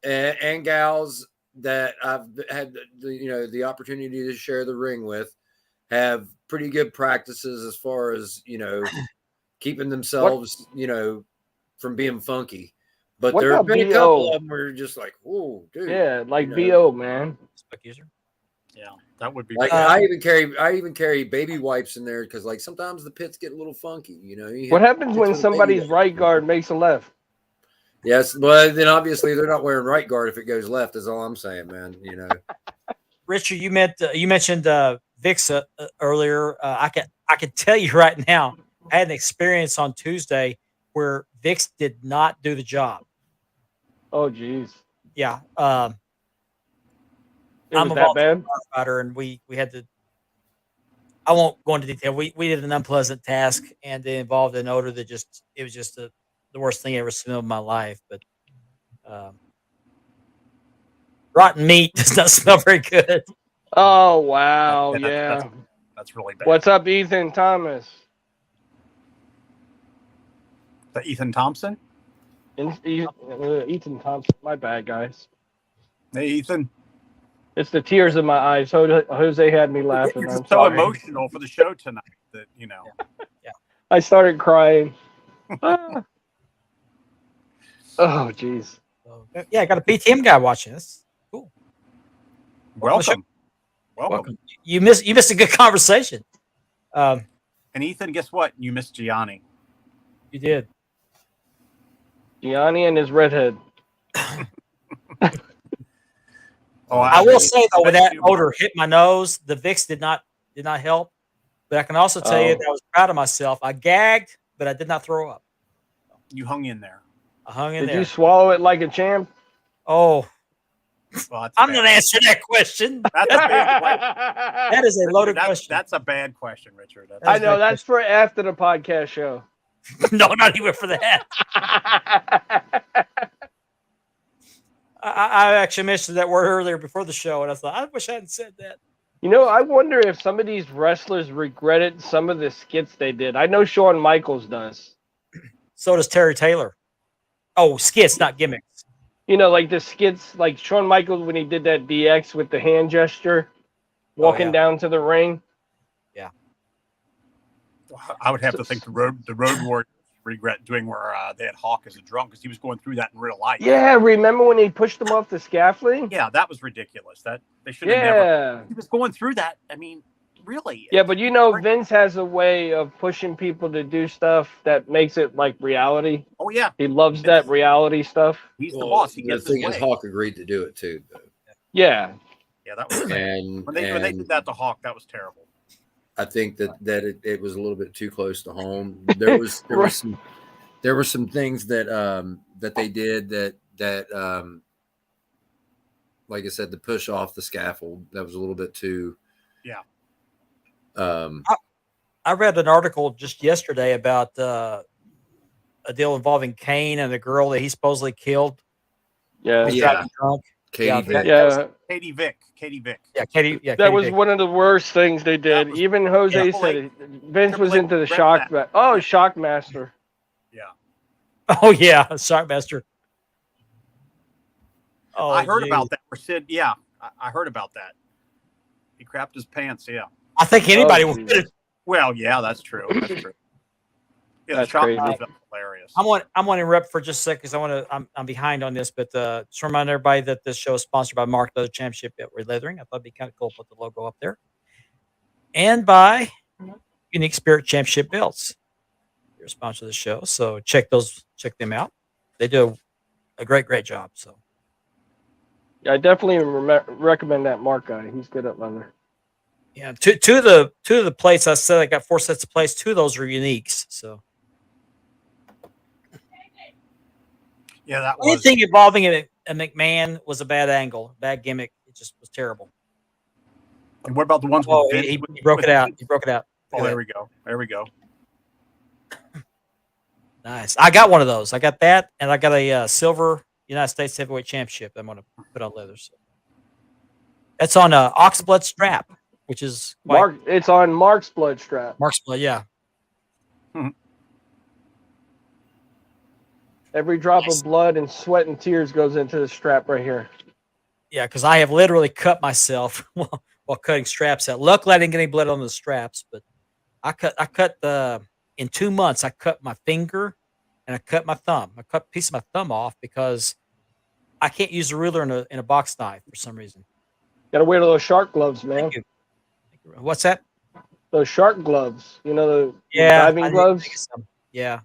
and gals that I've had the opportunity to share the ring with have pretty good practices as far as keeping themselves from being funky. But What there have about been a couple BO? of them where you're just like, whoa, dude. Yeah, like you know. BO, man. Facebook user. Yeah, that would be Like I even carry baby wipes in there because like sometimes the pits get a little funky. You What hit happens pits when with a baby somebody's wipe. right guard makes a left? Yes, but then obviously they're not wearing right guard if it goes left. Is all I'm saying, man. Richard, you mentioned Vicks earlier. I can tell you right now, I had an experience on Tuesday where Vicks did not do the job. Oh, jeez. Yeah, It I'm was a that bad? firefighter, and we had to. I won't go into detail. We did an unpleasant task, and it involved an odor that it was just the worst thing I ever smelled in my life. But rotten meat does not smell very good. Oh, wow. Yeah, Yeah. that's really bad. What's up, Ethan Thomas? The Ethan Thompson? Ethan Thompson. My bad, guys. Hey, Ethan. It's the tears in my eyes. Jose had me laughing. You're I'm just so sorry. emotional for the show tonight that I started crying. Ah. Oh, jeez. So, yeah, I got a PTM guy watching this. Cool. Welcome. Welcome. You missed a good conversation. And Ethan, guess what? You missed Gianni. You did. Gianni and his redhead. Oh, I will say though, when bet that you- odor hit my nose, the Vicks did not help. But I can also tell you Oh. that I was proud of myself. I gagged, but I did not throw up. You hung in there. I hung in Did there. you swallow it like a champ? Oh, Well, that's I'm bad. not answering that question. That's a bad question. That is a Richard, loaded that's, question. that's a bad question, Richard. That's I know that's for after the podcast show. No, not even for that. I actually mentioned that word earlier before the show, and I thought I wish I hadn't said that. You know, I wonder if some of these wrestlers regretted some of the skits they did. I know Shawn Michaels does. So does Terry Taylor. Oh, skits, not gimmicks. You know, like the skits, like Shawn Michaels when he did that DX with the hand gesture, walking yeah. down to the ring. I would have to think the Road Warriors regret doing where they had Hawk as a drunk because he was going through that in real life. Yeah, remember when he pushed him off the scaffolding? Yeah, that was ridiculous. That they should have never. Yeah. He was going through that. I mean, really. Yeah, but you know, Vince has a way of pushing people to do stuff that makes it like reality. Oh yeah, He loves that reality stuff. he's the Well, boss. He the gets thing his is, way. Hawk agreed to do it too. Though. Yeah. Yeah, that was And when they did that to Hawk. That was terrible. I think that it was a little bit too close to home. There were some things that that they did that like I said, the push off the scaffold, that was a little bit too. Yeah. I read an article just yesterday about a deal involving Kane and the girl that he supposedly killed. Yeah. Was Yeah. driving drunk. Katie Yeah, Vick. Yeah. Katie Vick. Katie Vick. Yeah, Katie. Yeah, That Katie was Vick. one of the worst things they did. was- Even Jose Triple said H- it. Vince Triple was H into the regret shock. that. Oh, Shockmaster. Yeah. Oh yeah, Shockmaster. Oh, I heard geez. about that. Where Sid. Yeah, I heard about that. He crapped his pants. Yeah. I think anybody Oh, would. Jesus. Well, yeah, that's true. That's true. Yeah, That's the shop crazy. was hilarious. I'm going to interrupt for just a second because I'm behind on this, but just remind everybody that this show is sponsored by Mark Leather Championship at Red Leathering. I thought it'd be kind of cool to put the logo up there, and by Unique Spirit Championship Belts. You're a sponsor of the show, so check them out. They do a great job. So Yeah, I definitely recommend that Mark guy. He's good at leather. yeah, two of the plates I said I got 4 sets of plates. 2 of those are uniques. So Yeah, that was. anything involving a McMahon was a bad angle, bad gimmick. It just was terrible. And what about the ones Oh, with he Vince? broke it out. He broke it out. Oh, there we go. There we go. Nice. I got one of those. I got that, and I got a silver United States Heavyweight Championship. I'm going to put on leather. So. That's on Oxblood strap, which is quite, It's on Mark's blood strap. Mark's blood. Yeah. Every drop Nice. of blood and sweat and tears goes into the strap right here. Yeah, because I have literally cut myself while cutting straps out. Luckily, I didn't get any blood on the straps, but I cut in 2 months. I cut my finger and I cut my thumb. I cut a piece of my thumb off because I can't use a ruler in a box knife for some reason. Got to wear those shark gloves, man. Thank you. What's that? Those shark gloves. You know the Yeah, diving I need to gloves. get some. Yeah,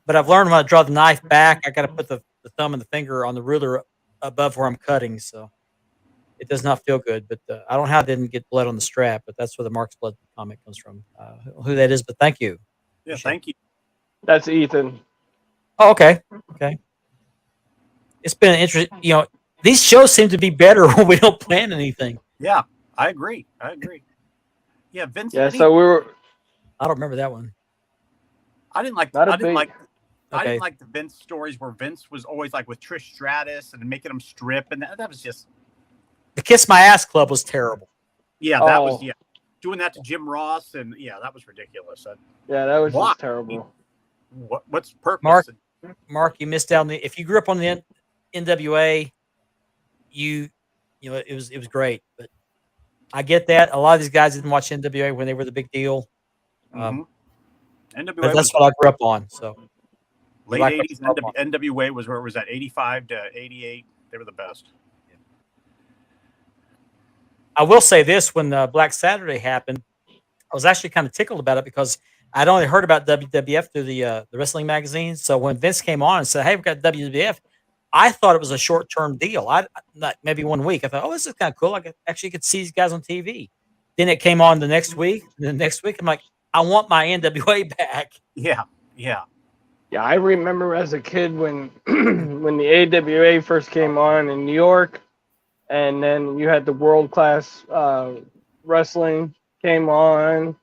but I've learned when I draw the knife back, I got to put the thumb and the finger on the ruler above where I'm cutting, so it does not feel good. But I don't know how I didn't get blood on the strap, but that's where the Mark's blood comment comes from. Who that is, but thank you. Yeah, Appreciate thank you. That's Ethan. Oh, okay. It's been an interesting. These shows seem to be better when we don't plan anything. Yeah, I agree. Yeah, Vince. Yeah, so we were. I don't remember that one. I didn't like. Not a I didn't big- like. I Okay. didn't like the Vince stories where Vince was always like with Trish Stratus and making them strip, and that was just. The Kiss My Ass Club was terrible. Yeah, that was Oh. doing that to Jim Ross, and yeah, that was ridiculous. Yeah, that was Why? just terrible. What's the purpose? Mark- Mark, you missed out on if you grew up on the NWA, it was great. But I get that a lot of these guys didn't watch NWA when they were the big deal. Mhm. But NWA that's was what I grew up on. So late like what 80s. you grew up on. NWA was where it was at 85 to 88. They were the best. I will say this: when Black Saturday happened, I was actually kind of tickled about it because I'd only heard about WWF through the wrestling magazines. So when Vince came on and said, "Hey, we've got WWF," I thought it was a short term deal. Not maybe 1 week. I thought, oh, this is kind of cool. I could actually could see these guys on TV. Then it came on the next week. And the next week, I'm like, I want my NWA back. Yeah, yeah. Yeah, I remember as a kid when when the AWA first came on in New York, and then you had the World Class Wrestling came on.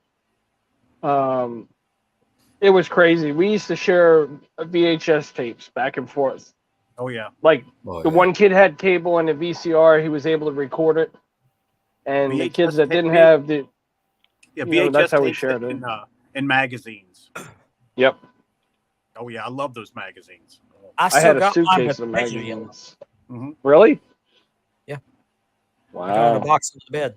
It was crazy. We used to share VHS tapes back and forth. Oh yeah. Like Oh, the yeah. one kid had cable and a VCR, he was able to record it, and the VHS kids that tape, didn't have the Yeah, You know, that's how we tapes shared it. in magazines. yep. Oh yeah, I love those magazines. I I still had a got mine, suitcase but of the picture yet. magazines. Mhm. Really? Yeah. I got in a Wow. box in the bed.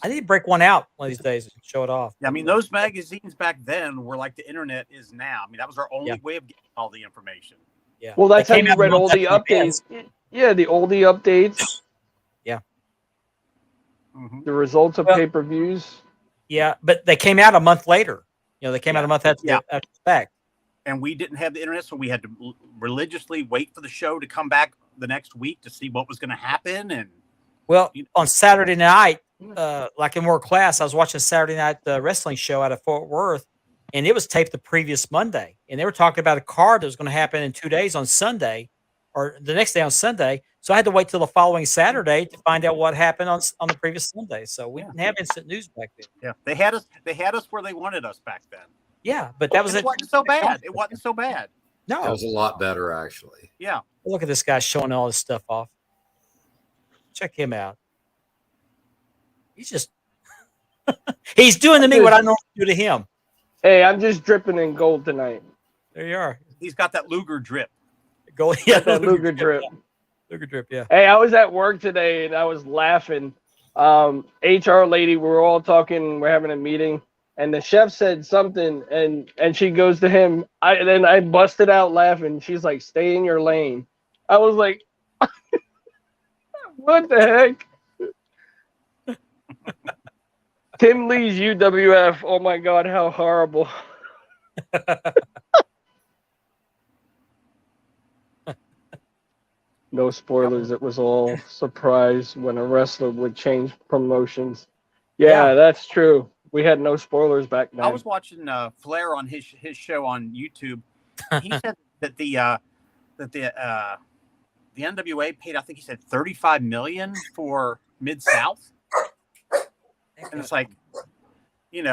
I need to break one out one of these days and show it off. Yeah, I mean those magazines back then were like the internet is now. I mean that was our only Yeah. way of getting all the information. Yeah. Well, that's They how came you out a read month all the after the events. updates. Yeah, the oldie updates, Mhm. the results of Well- pay-per-views. Yeah, but they came out a month later. You know, they came out Yeah. a month after Yeah. after the fact. And we didn't have the internet, so we had to religiously wait for the show to come back the next week to see what was going to happen. And Well, You- on Saturday night, like in World Class, I was watching a Saturday night wrestling show out of Fort Worth, and it was taped the previous Monday. And they were talking about a card that was going to happen in 2 days on Sunday, or the next day on Sunday. So I had to wait till the following Saturday to find out what happened on the previous Sunday. So we Yeah. didn't have instant news back then. yeah, they had us where they wanted us back then. Yeah, but that was And it wasn't so bad. It wasn't so bad. That No, was a lot better, actually. Yeah. look at this guy showing all this stuff off. Check him out. He's just he's doing to me what I normally do to him. Hey, I'm just dripping in gold tonight. There you are. He's got that Luger drip. Go yeah, That Luger drip. yeah. Luger drip, yeah. Hey, I was at work today and I was laughing. HR lady, we were all talking, we're having a meeting, and the chef said something, and she goes to him. Then I busted out laughing. She's like, "Stay in your lane." I was like, "What the heck?" Tim Lee's UWF. Oh my God, how horrible! No spoilers. It was all surprise when a wrestler would change promotions. Yeah, Yeah. that's true. We had no spoilers back then. I was watching Flair on his show on YouTube. He said that the NWA paid, I think he said $35 million for Mid South, and it's like, and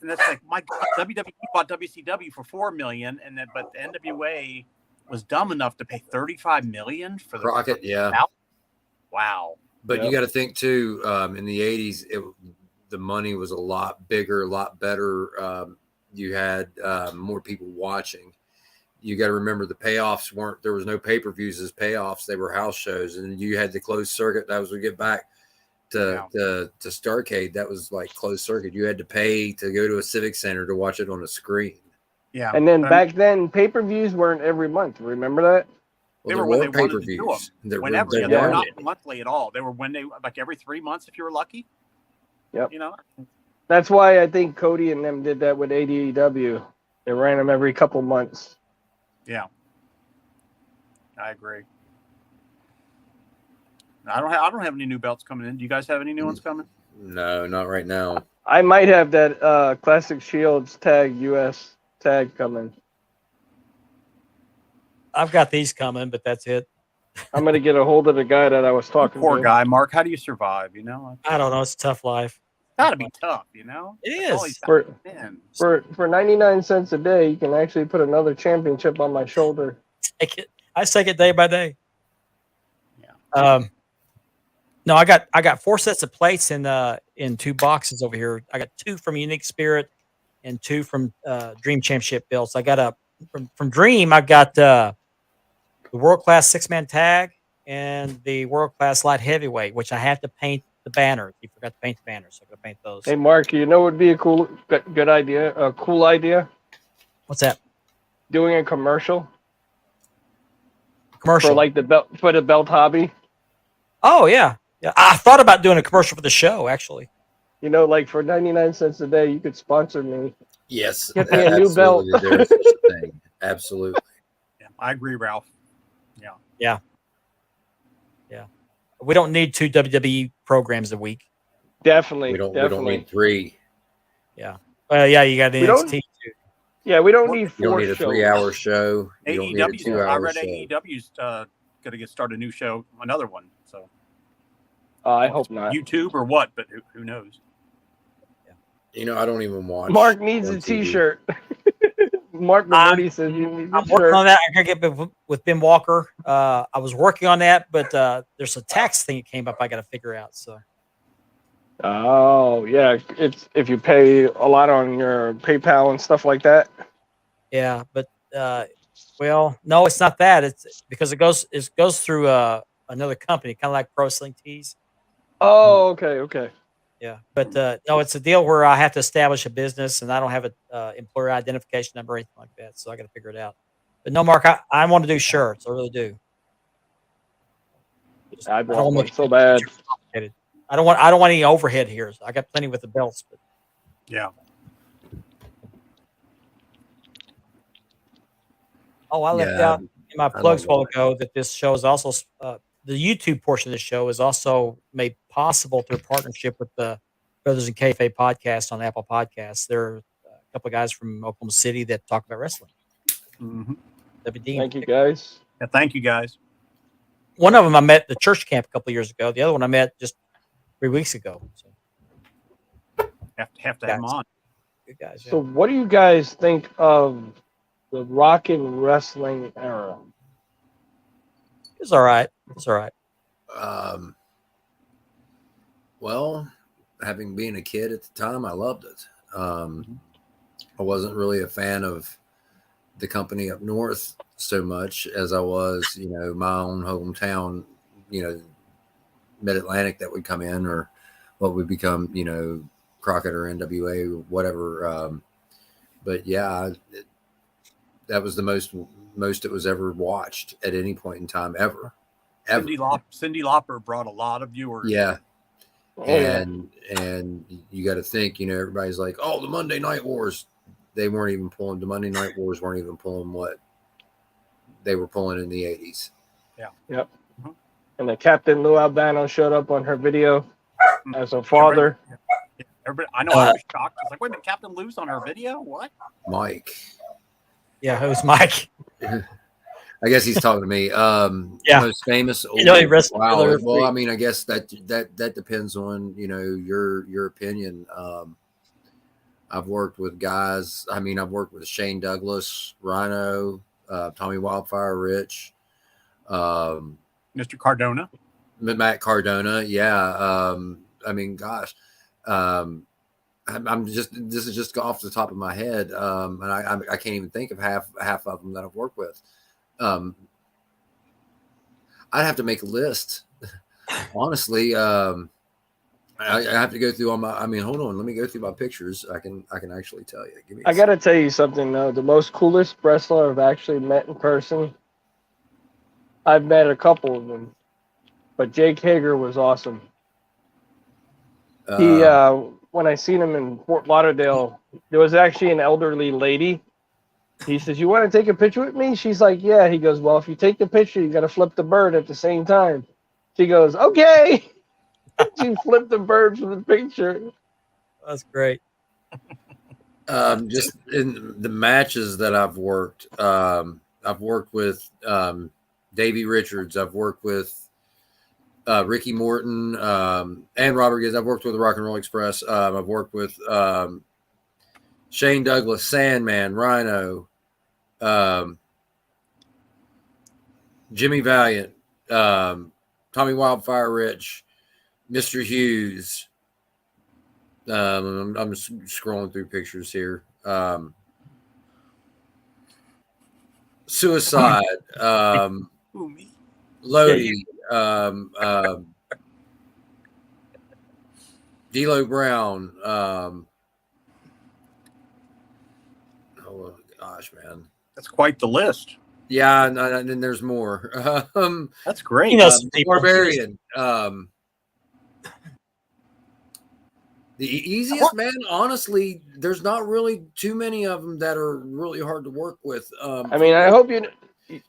that's like my God, WWE bought WCW for $4 million, but the NWA was dumb enough to pay $35 million for the Crockett, yeah. South. Wow. But Yep. you got to think too. In the '80s, the money was a lot bigger, a lot better. You had more people watching. You got to remember the payoffs weren't. There was no pay-per-views as payoffs. They were house shows, and you had the closed circuit. That was we get back to Starrcade. That was like closed circuit. You had to pay to go to a civic center to watch it on a screen. Yeah. And then back then, pay-per-views weren't every month. Remember that? They Well, were when there they were wanted to do pay-per-views. There whenever. there Yeah, they were weren't not any. monthly at all. They were when they like every 3 months if you were lucky. Yep. That's That's why I think Cody and them did that with AEW. They ran them every couple months. Yeah. I agree. I don't have any new belts coming in. Do you guys have any new ones coming? No, not right now. I might have that Classic Shields tag US tag coming. I've got these coming, but that's it. I'm gonna get a hold of the guy that I was talking Poor to. guy, Mark. How do you survive? I don't know. It's a tough life. Gotta be tough, It That's all is. he's For been. for 99 cents a day, you can actually put another championship on my shoulder. Take it. I just take it day by day. Yeah. No, I got 4 sets of plates in 2 boxes over here. I got 2 from Unique Spirit and 2 from Dream Championship belts. I got from Dream. I've got the World Class 6-man tag and the World Class Light Heavyweight, which I have to paint the banners. You forgot to paint the banners, so I'm gonna paint those. Hey, Mark, you know what would be a good idea? A cool idea? What's that? Doing a commercial Commercial. for like the belt hobby. Oh yeah. Yeah. I thought about doing a commercial for the show actually. You know, like for 99 cents a day, you could sponsor me. Yes, Get me a new belt. absolutely, there's such a thing. Absolutely. I agree, Ralph. We don't need 2 WWE programs a week. Definitely, We don't definitely. need 3. Well, yeah, you got We don't- NXT too. Yeah, we don't What- need You 4 don't need a shows. 3-hour show. You don't need a AEW's. I 2-hour read show. AEW's going to start a new show, another one. So I hope not. YouTube or what, but who knows? You know, I don't even watch. Mark needs on a TV. T-shirt. Mark Maverdi says you need a I'm working shirt. on that. I gotta get with Ben Walker. I was working on that, but there's a tax thing that came up I got to figure out. So Oh yeah, it's if you pay a lot on your PayPal and stuff like that. yeah, but well, no, it's not that. It's because it goes through another company, kind of like Pro Wrestling Tees. Oh, okay. Yeah, but no, it's a deal where I have to establish a business, and I don't have a employer identification number or anything like that. So I got to figure it out. But no, Mark, I want to do shirts. I really do. I don't want one make so it bad. too complicated. I don't want any overhead here. I got plenty with the belts. But Yeah. oh, I left Yeah, out in my I plugs a don't while ago that this show is also the YouTube portion of the show is also made possible through partnership with the Brothers in Kayfabe podcast on Apple Podcasts. There are a couple of guys from Oklahoma City that talk about wrestling. hmm WD. Thank you guys. Yeah. Thank you, guys. One of them I met at the church camp a couple of years ago. The other one I met just 3 weeks ago. So Have to have them Guys. on. good guys. Yeah. So, what do you guys think of the rock and wrestling era? It's all right. It's all right. Well, having been a kid at the time, I loved it. I wasn't really a fan of the company up north so much as I was, my own hometown, Mid-Atlantic that would come in, or what would become, Crockett or NWA, whatever. But yeah, that was the most it was ever watched at any point in time ever. Cindy Lauper brought a lot of viewers. Yeah. Oh, yeah. And you got to think, everybody's like, oh, the Monday Night Wars. They weren't even pulling the Monday Night Wars weren't even pulling what they were pulling in the 80s. And the Captain Lou Albano showed up on her video as a father. Everybody, I know I was shocked. I was like, wait a minute, Captain Lou's on her video? What? Mike. Yeah, it was Mike. I guess he's talking to me. Yeah. Most famous. He wrestled Wow. Taylor Well, I Free. mean, I guess that depends on your opinion. I've worked with guys. I mean, I've worked with Shane Douglas, Rhino, Tommy Wildfire, Rich, Mr. Cardona. Matt Cardona. Yeah. I mean, gosh. This is just off the top of my head. And I can't even think of half of them that I've worked with. I'd have to make a list. Honestly, I have to go through all my. I mean, hold on. Let me go through my pictures. I can actually tell you. Give me. I gotta tell you something though. The most coolest wrestler I've actually met in person. I've met a couple of them, but Jake Hager was awesome. He when I seen him in Fort Lauderdale, there was actually an elderly lady. He says, "You want to take a picture with me?" She's like, "Yeah." He goes, "Well, if you take the picture, you got to flip the bird at the same time." She goes, "Okay." She flipped the bird for the picture. That's great. Just in the matches that I've worked with Davey Richards. I've worked with Ricky Morton and Robert Gibbs. I've worked with the Rock and Roll Express. I've worked with Shane Douglas, Sandman, Rhino, Jimmy Valiant, Tommy Wildfire Rich, Mr. Hughes. I'm just scrolling through pictures here. Suicide, Ooh, me. Lodi, D'Lo Brown. Oh gosh, man. That's quite the list. Yeah, and then there's more. That's great. You know some people. Barbarian. The easiest man, honestly, there's not really too many of them that are really hard to work with. I mean, I hope you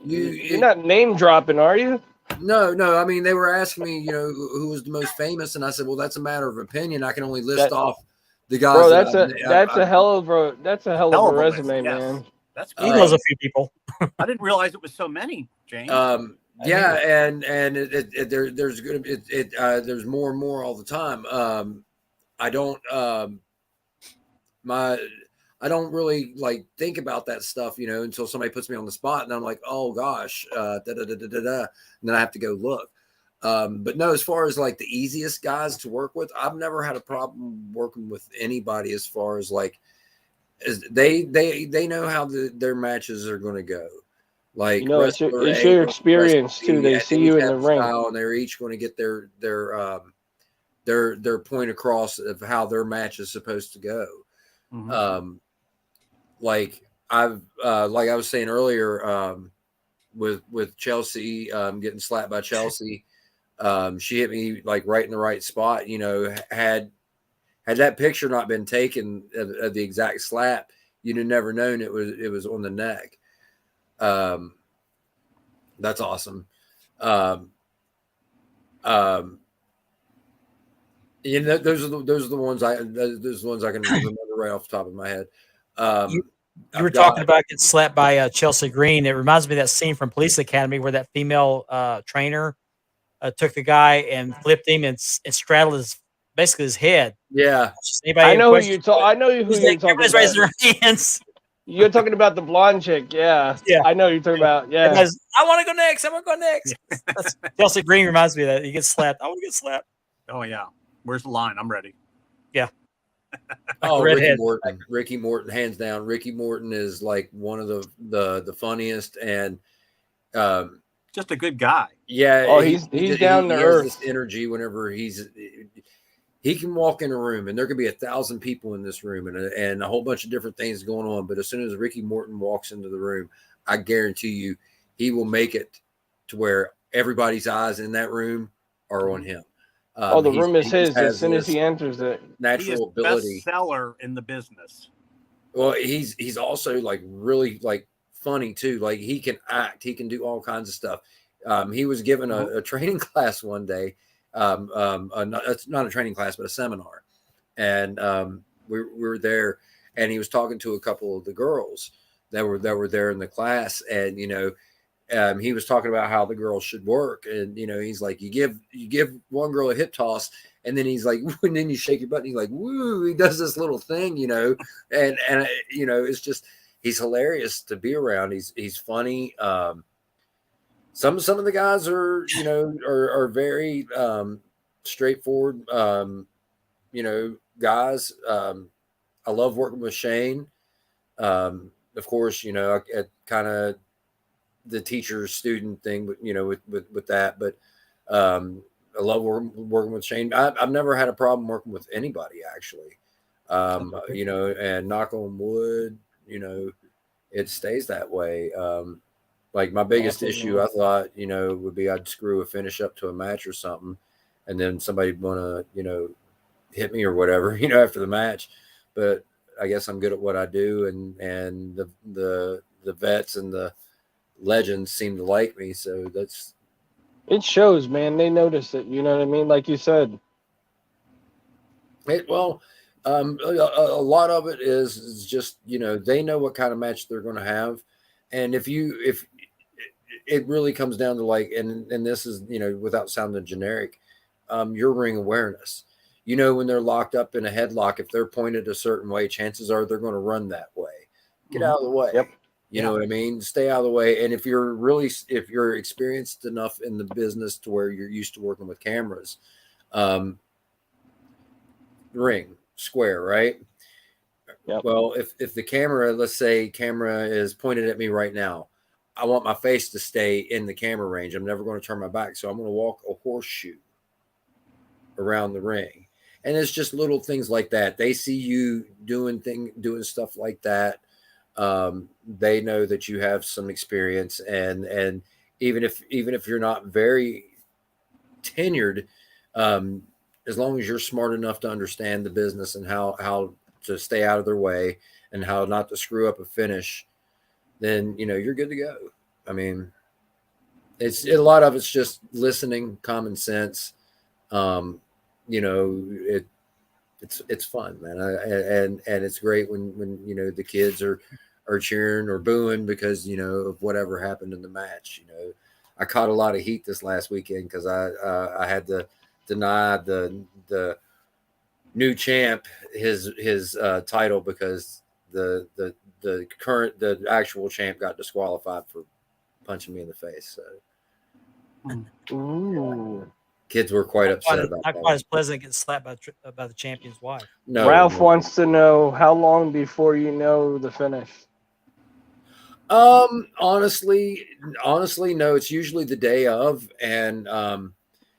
You're not name dropping, are you? No. I mean, they were asking me, who was the most famous, and I said, well, that's a matter of opinion. I can only list off the guys. Bro, that that's a hell of a Hell of a list, resume, yes. man. That's He great. knows a few people. I didn't realize it was so many, James. Yeah, and there's gonna be there's more and more all the time. I don't I don't really like think about that stuff, until somebody puts me on the spot, and I'm like, oh gosh, and then I have to go look. But no, as far as like the easiest guys to work with, I've never had a problem working with anybody. As far as like, as they know how their matches are going to go. Like, It's wrestler your A, experience wrestler too. B, They and see they you each in the have a ring. style, and they're each going to get their point across of how their match is supposed to go. Mhm. Like I was saying earlier, with Chelsea, getting slapped by Chelsea, she hit me like right in the right spot. Had that picture not been taken of the exact slap, you'd have never known it was on the neck. That's awesome. Those are the ones I can remember right off the top of my head. You were talking about getting slapped by Chelsea Green. It reminds me of that scene from Police Academy where that female trainer took the guy and flipped him and straddled basically his head. Yeah. Anybody I have know who questions? I know who you're talking Everybody's about. raising their hands. You're talking about the blonde chick, yeah. Yeah. I know who you're talking about. Yeah. Everybody's, I want to go next. I want to go next. Chelsea Green reminds me of that. He gets slapped. I want to get slapped. Oh yeah. Where's the line? I'm ready. Yeah. Oh, Redhead. Ricky Morton, hands down. Ricky Morton is like one of the funniest, and Just a good guy. yeah. Oh, he's down to he earth. has this energy whenever he can walk in a room, and there could be 1,000 people in this room, and a whole bunch of different things going on. But as soon as Ricky Morton walks into the room, I guarantee you, he will make it to where everybody's eyes in that room are on him. The room is his has as soon as this he enters it. He is natural ability. bestseller in the business. Well, he's also like really like funny too. Like he can act, he can do all kinds of stuff. He was given a training class one day. It's not a training class, but a seminar, and we were there, and he was talking to a couple of the girls that were there in the class, and he was talking about how the girls should work, and he's like, you give one girl a hip toss, and then he's like, and then you shake your butt, and he's like, woo, he does this little thing, and it's just, he's hilarious to be around. He's funny. Some of the guys are very straightforward, guys. I love working with Shane. Of course, at kind of the teacher student thing, but with that, but I love working with Shane. I've never had a problem working with anybody actually. And knock on wood, it stays that way. Like my biggest issue, I thought, would be I'd screw a finish up to a match or something, and then somebody want to, hit me or whatever, after the match. But I guess I'm good at what I do, and the vets and the legends seem to like me, so that's. It shows, man. They notice it. You know what I mean? Like you said. A lot of it is just they know what kind of match they're going to have, and if it really comes down to like, and this is without sounding generic, your ring awareness. When they're locked up in a headlock, if they're pointed a certain way, chances are they're going to run that way. Get out of the way. Yep. You know what I mean? Stay out of the way. And if you're experienced enough in the business to where you're used to working with cameras, ring square, right? Yep. Well, if the camera, let's say camera is pointed at me right now, I want my face to stay in the camera range. I'm never going to turn my back. So I'm going to walk a horseshoe around the ring. And it's just little things like that. They see you doing stuff like that. They know that you have some experience, and even if you're not very tenured, as long as you're smart enough to understand the business and how to stay out of their way and how not to screw up a finish, then you're good to go. I mean, a lot of it's just listening, common sense. You know, it's fun, man. And it's great when you know the kids are cheering or booing because you know of whatever happened in the match. You know, I caught a lot of heat this last weekend because I had to deny the new champ his title because the actual champ got disqualified for punching me in the face. So Ooh. kids were quite upset about Not that. quite as pleasant getting slapped by the champion's wife. No, Ralph wants to know how long before you know the finish. honestly, no. It's usually the day of, and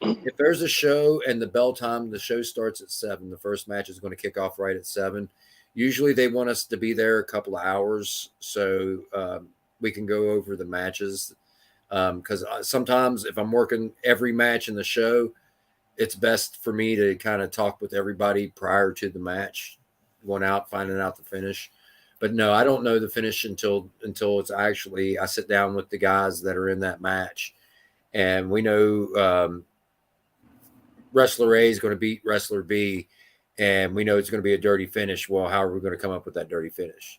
if there's a show and the bell time, the show starts at 7. The first match is going to kick off right at 7. Usually, they want us to be there a couple of hours so we can go over the matches. Because sometimes if I'm working every match in the show, it's best for me to kind of talk with everybody prior to the match, going out, finding out the finish. But no, I don't know the finish until it's actually I sit down with the guys that are in that match, and we know wrestler A is going to beat wrestler B, and we know it's going to be a dirty finish. Well, how are we going to come up with that dirty finish?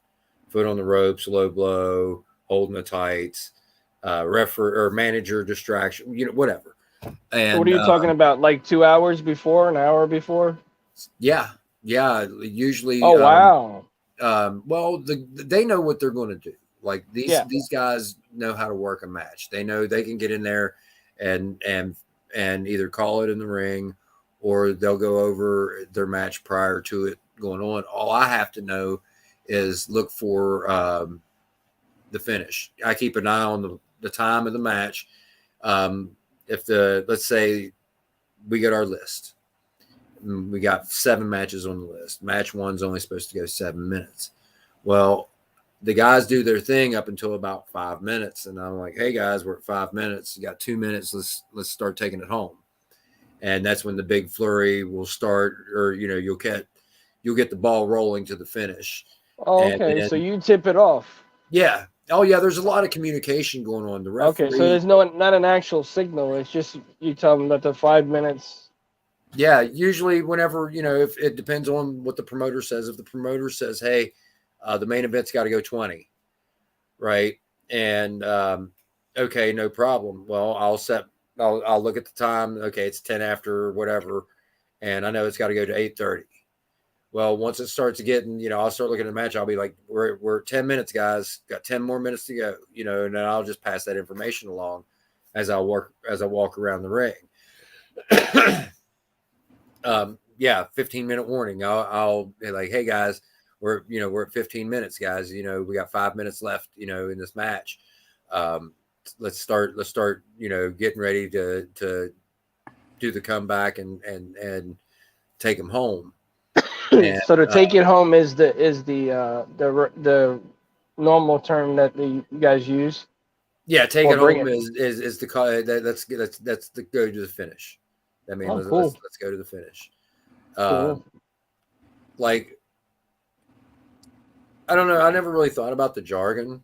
Foot on the ropes, low blow, holding the tights, referee or manager distraction, you know, whatever. And What are you talking about? Like 2 hours before, an hour before? Yeah, usually. Oh wow! Well, they know what they're going to do. Like these guys know how to work a match. They know they can get in there and either call it in the ring or they'll go over their match prior to it going on. All I have to know is look for the finish. I keep an eye on the time of the match. If let's say we get our list, we got 7 matches on the list. Match 1's only supposed to go 7 minutes. Well, the guys do their thing up until about 5 minutes, and I'm like, "Hey guys, we're at 5 minutes. You got 2 minutes. Let's start taking it home." And that's when the big flurry will start, or you know, you'll get the ball rolling to the finish. Oh, And okay, then- so you tip it off. Yeah. Oh yeah. There's a lot of communication going on. The referee. Okay, so there's not an actual signal. It's just you tell them that the 5 minutes. Yeah, usually whenever, you know, if it depends on what the promoter says. If the promoter says, "Hey, the main event's got to go 20," right? And okay, no problem. Well, I'll look at the time. Okay, it's 10 after or whatever, and I know it's got to go to 8:30. Well, once it starts getting, you know, I'll start looking at the match. I'll be like, "We're 10 minutes, guys. Got 10 more minutes to go." You know, and then I'll just pass that information along as I walk around the ring. 15-minute warning. I'll be like, "Hey guys, we're at 15 minutes, guys. You know, we got 5 minutes left, you know, in this match. Let's start, you know, getting ready to do the comeback and take them home." And, So to take it home is the normal term that the guys use. yeah, take Or it bring home it. is the call. That's the go to the finish. I mean, Oh, cool. let's go to the finish. Cool. Like, I don't know. I never really thought about the jargon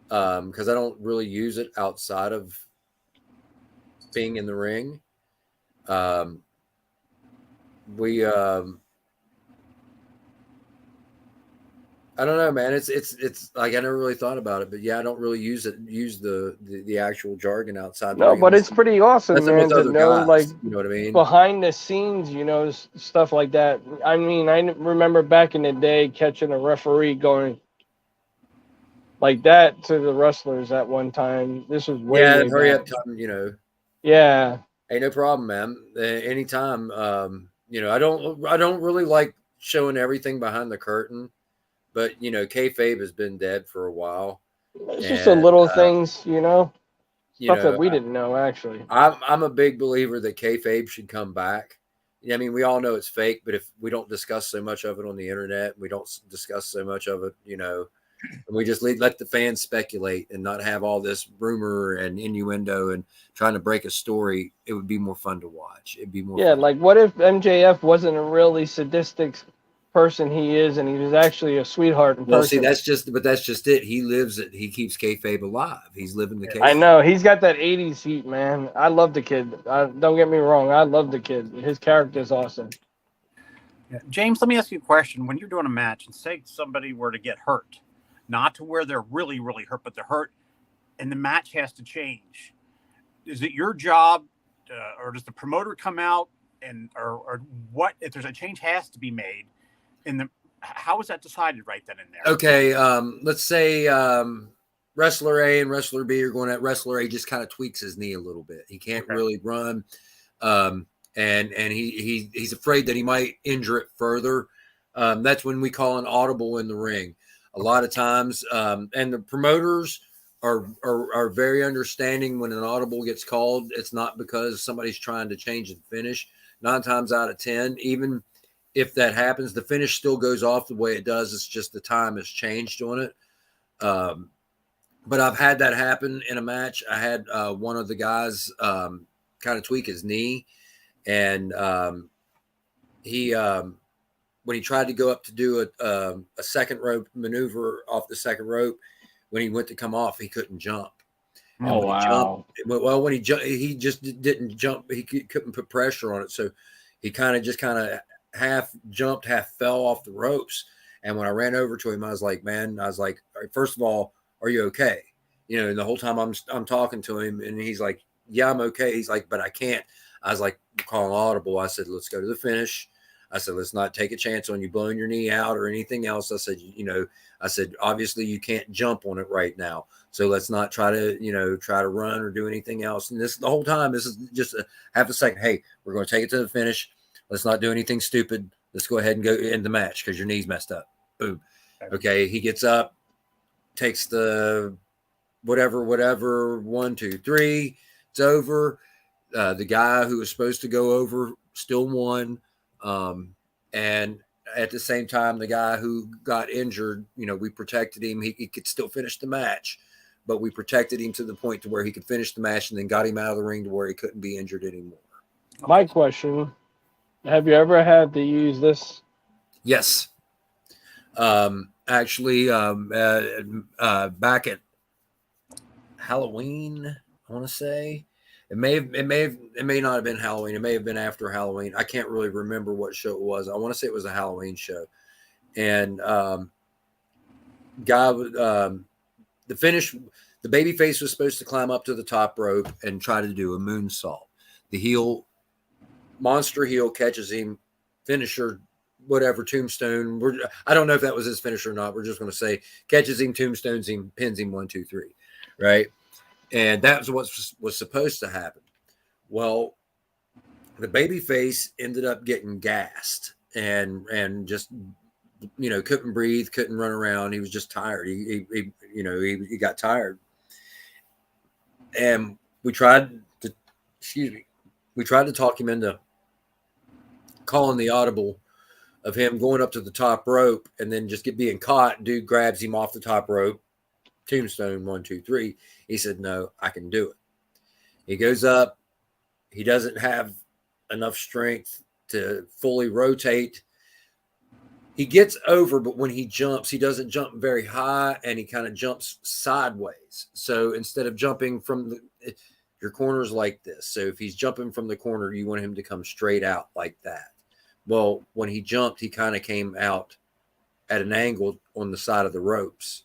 because I don't really use it outside of being in the ring. I don't know, man. It's like I never really thought about it, but yeah, I don't really use the actual jargon outside. No, the ring. but it's pretty awesome, That's man, with to other know guys, like you know what I mean? behind the scenes, you know, stuff like that. I mean, I remember back in the day catching a referee going like that to the wrestlers at one time. This was way, Yeah, way hurry back. up, time, you know. Yeah. Hey, no problem, man. Anytime. You know, I don't really like showing everything behind the curtain, but you know, kayfabe has been dead for a while. It's just the And, little things, you know, You stuff know, that we didn't know actually. I'm a big believer that kayfabe should come back. I mean, we all know it's fake, but if we don't discuss so much of it on the internet, we don't discuss so much of it, you know, and we just let the fans speculate and not have all this rumor and innuendo and trying to break a story, it would be more fun to watch. It'd be more Yeah, fun. like what if MJF wasn't a really sadistic person he is, and he was actually a sweetheart in Well, see, person. that's just it. He lives it. He keeps kayfabe alive. He's living the kayfabe. I know he's got that '80s heat, man. I love the kid. Don't get me wrong, I love the kid. His character is awesome. Yeah. James, let me ask you a question. When you're doing a match and say somebody were to get hurt, not to where they're really, really hurt, but they're hurt and the match has to change, is it your job or does the promoter come out and or what if there's a change has to be made in the how is that decided right then and there? Okay, let's say wrestler A and wrestler B are going at wrestler A just kind of tweaks his knee a little bit. He can't really run, and he's afraid that he might injure it further. That's when we call an audible in the ring. A lot of times, and the promoters are very understanding when an audible gets called. It's not because somebody's trying to change the finish. 9 times out of 10, even if that happens, the finish still goes off the way it does. It's just the time has changed on it. But I've had that happen in a match. I had one of the guys kind of tweak his knee, and he when he tried to go up to do a second rope maneuver off the second rope, when he went to come off, he couldn't jump. And Oh, when he wow. jumped, when he jumped, he just didn't jump. He couldn't put pressure on it, so he kind of half jumped, half fell off the ropes. And when I ran over to him, I was like, first of all, are you okay? You know, and the whole time I'm talking to him, and he's like, yeah, I'm okay. He's like, but I can't. I was like, calling audible. I said, let's go to the finish. I said, let's not take a chance on you blowing your knee out or anything else. I said, obviously you can't jump on it right now. So let's not try to run or do anything else. And the whole time, this is just half a second. Hey, we're going to take it to the finish. Let's not do anything stupid. Let's go ahead and go in the match because your knee's messed up. Boom. Okay. He gets up, takes the whatever, 1, 2, 3. It's over. The guy who was supposed to go over still won. And at the same time, the guy who got injured, we protected him. He could still finish the match, but we protected him to the point to where he could finish the match and then got him out of the ring to where he couldn't be injured anymore. My question: have you ever had to use this? Yes. Actually, back at Halloween, I want to say it may not have been Halloween. It may have been after Halloween. I can't really remember what show it was. I want to say it was a Halloween show. And the finish, the babyface was supposed to climb up to the top rope and try to do a moonsault. The monster heel catches him, finisher, whatever, tombstone. I don't know if that was his finisher or not. We're just going to say catches him, tombstones him, pins him 1, 2, 3, right? And that was what was supposed to happen. Well, the babyface ended up getting gassed and just couldn't breathe, couldn't run around. He was just tired. He got tired. And we tried to talk him into calling the audible of him going up to the top rope and then just being caught. Dude grabs him off the top rope, tombstone 1, 2, 3. He said, no, I can do it. He goes up. He doesn't have enough strength to fully rotate. He gets over, but when he jumps, he doesn't jump very high and he kind of jumps sideways. So instead of jumping from your corner's like this. So if he's jumping from the corner, you want him to come straight out like that. Well, when he jumped, he kind of came out at an angle on the side of the ropes.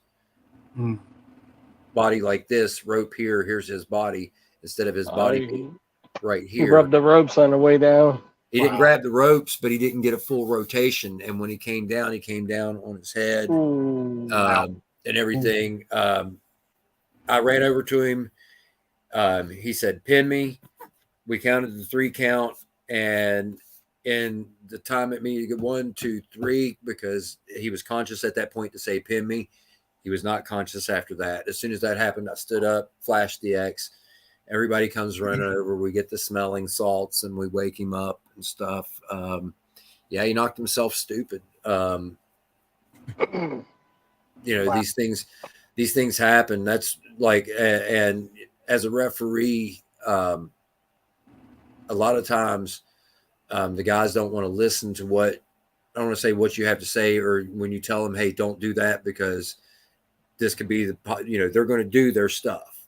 Body like this, rope here, here's his body, instead of his body right here. He rubbed the ropes on the way down. He didn't grab the ropes, but he didn't get a full rotation. And when he came down on his head and everything. I ran over to him. He said, pin me. We counted the 3 count. And in the time it me to get 1, 2, 3, because he was conscious at that point to say, pin me. He was not conscious after that. As soon as that happened, I stood up, flashed the X. Everybody comes running over. We get the smelling salts and we wake him up and stuff. He knocked himself stupid. Wow. These things happen. That's like, and as a referee, a lot of times the guys don't want to listen to what don't want to say what you have to say, or when you tell them, hey, don't do that because this could be they're going to do their stuff.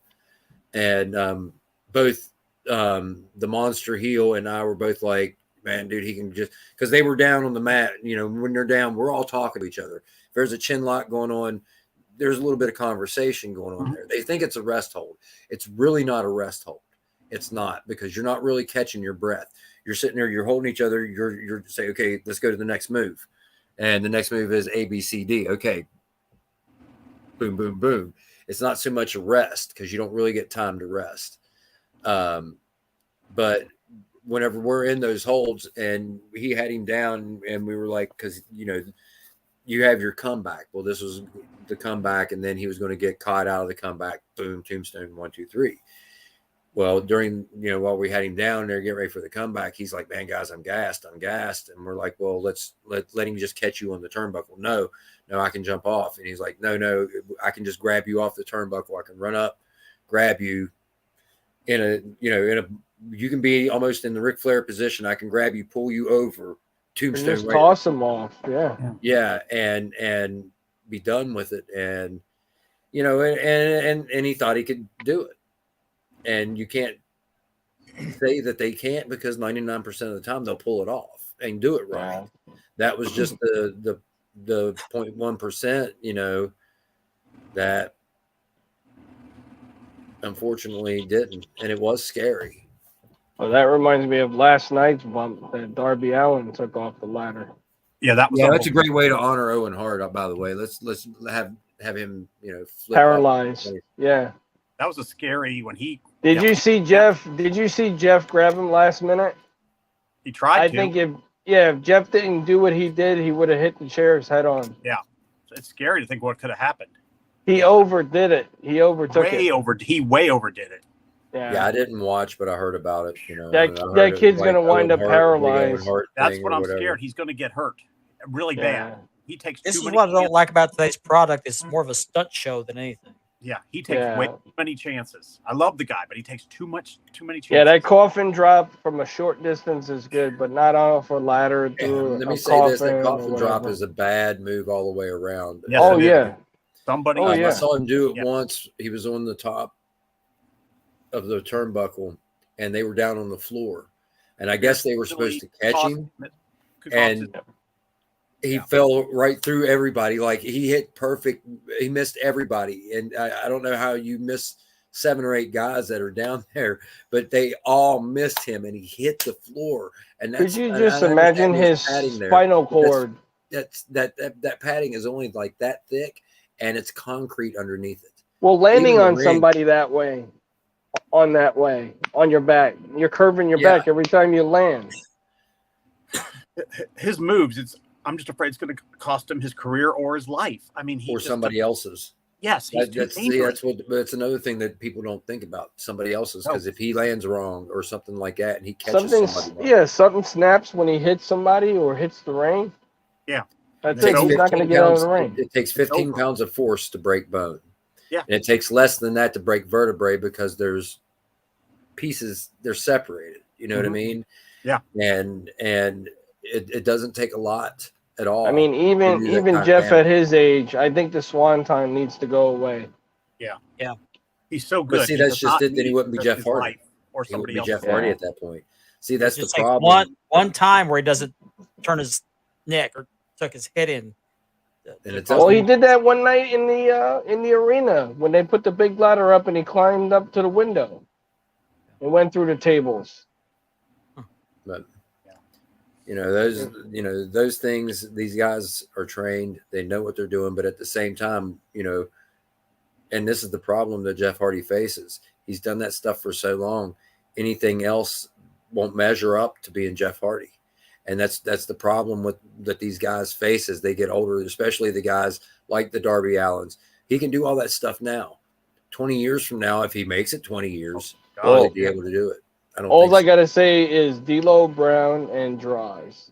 And both the monster heel and I were both like, man, dude, he can just, because they were down on the mat. When they're down, we're all talking to each other. If there's a chin lock going on, there's a little bit of conversation going on there. They think it's a rest hold. It's really not a rest hold. It's not, because you're not really catching your breath. You're sitting there, you're holding each other. You're saying, okay, let's go to the next move. And the next move is A, B, C, D. Okay. Boom, boom, boom. It's not so much a rest because you don't really get time to rest. But whenever we're in those holds and he had him down and we were like, because, you have your comeback. Well, this was the comeback, and then he was going to get caught out of the comeback. Boom, tombstone, 1, 2, 3. Well, during, while we had him down there getting ready for the comeback, he's like, man, guys, I'm gassed. And we're like, well, let him just catch you on the turnbuckle. No, I can jump off. And he's like, no, I can just grab you off the turnbuckle. I can run up, grab you you can be almost in the Ric Flair position. I can grab you, pull you over, tombstone, just toss him off. Yeah. And be done with it. And, and he thought he could do it. And you can't say that they can't, because 99% of the time they'll pull it off and do it right. Yeah. That was just the 0.1%, that unfortunately didn't. And it was scary. Well, that reminds me of last night's bump that Darby Allin took off the ladder. Yeah, that's a great way to honor Owen Hart, by the way. Let's have him, flip paralyzed. Yeah. That was a scary when he. Did you see Jeff? Did you see Jeff grab him last minute? He tried. I think if Jeff didn't do what he did, he would have hit the chair's head on. Yeah, it's scary to think what could have happened. He overdid it. He overtook it. He way overdid it. Yeah, I didn't watch, but I heard about it. That kid's gonna wind up paralyzed. That's what I'm scared. He's gonna get hurt really bad. He takes. This is what I don't like about today's product. It's more of a stunt show than anything. Yeah, he takes way too many chances. I love the guy, but he takes too many chances. Yeah, that coffin drop from a short distance is good, but not off a ladder through. Let me say this: that coffin drop is a bad move all the way around. Yes, somebody. I saw him do it once. He was on the top of the turnbuckle, and they were down on the floor, and I guess they were supposed to catch him, and he fell right through everybody. Like, he hit perfect. He missed everybody. And I don't know how you miss 7 or 8 guys that are down there, but they all missed him, and he hit the floor. And could you just imagine his spinal cord? That padding is only like that thick, and it's concrete underneath it. Well, landing on somebody that way, on your back, you're curving your back every time you land. His moves, I'm just afraid it's going to cost him his career or his life. I mean, or somebody else's. Yes, that's another thing that people don't think about. Somebody else's, because if he lands wrong or something like that, and he catches somebody, something snaps when he hits somebody or hits the ring. Yeah, that's it. He's not going to get out of the ring. It takes 15 pounds of force to break bone. Yeah, and it takes less than that to break vertebrae, because there's pieces, they're separated. You know what I mean? Yeah, and it doesn't take a lot at all. I mean, even Jeff at his age, I think the swan time needs to go away. Yeah. He's so good. But see, that's just it. Then he wouldn't be Jeff Hardy. Or somebody else. Jeff Hardy at that point. See, that's the problem. One time where he doesn't turn his neck or tuck his head in. Well, he did that one night in the arena when they put the big ladder up and he climbed up to the window and went through the tables. But those things, these guys are trained, they know what they're doing, but at the same time, and this is the problem that Jeff Hardy faces. He's done that stuff for so long. Anything else won't measure up to being Jeff Hardy. And that's the problem that these guys face as they get older, especially the guys like the Darby Allins. He can do all that stuff now. 20 years from now, if he makes it 20 years, he'll be able to do it. All I gotta say is D'Lo Brown and Dries.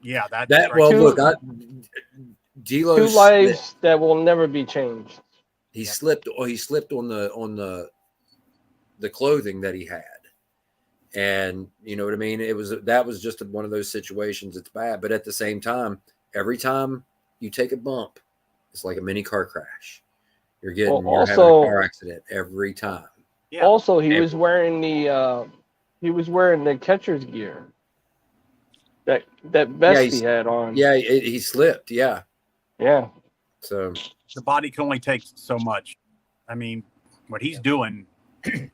Yeah, D'Lo 2 lives that will never be changed. He slipped on the clothing that he had, and you know what I mean. That was just one of those situations. It's bad, but at the same time, every time you take a bump, it's like a mini car crash. You're having also- a car accident every time. Yeah. Also, he Every- was wearing the catcher's gear. That vest he's- he had on. Yeah, he slipped. Yeah. Yeah. So The body can only take so much. I mean, what he's doing. And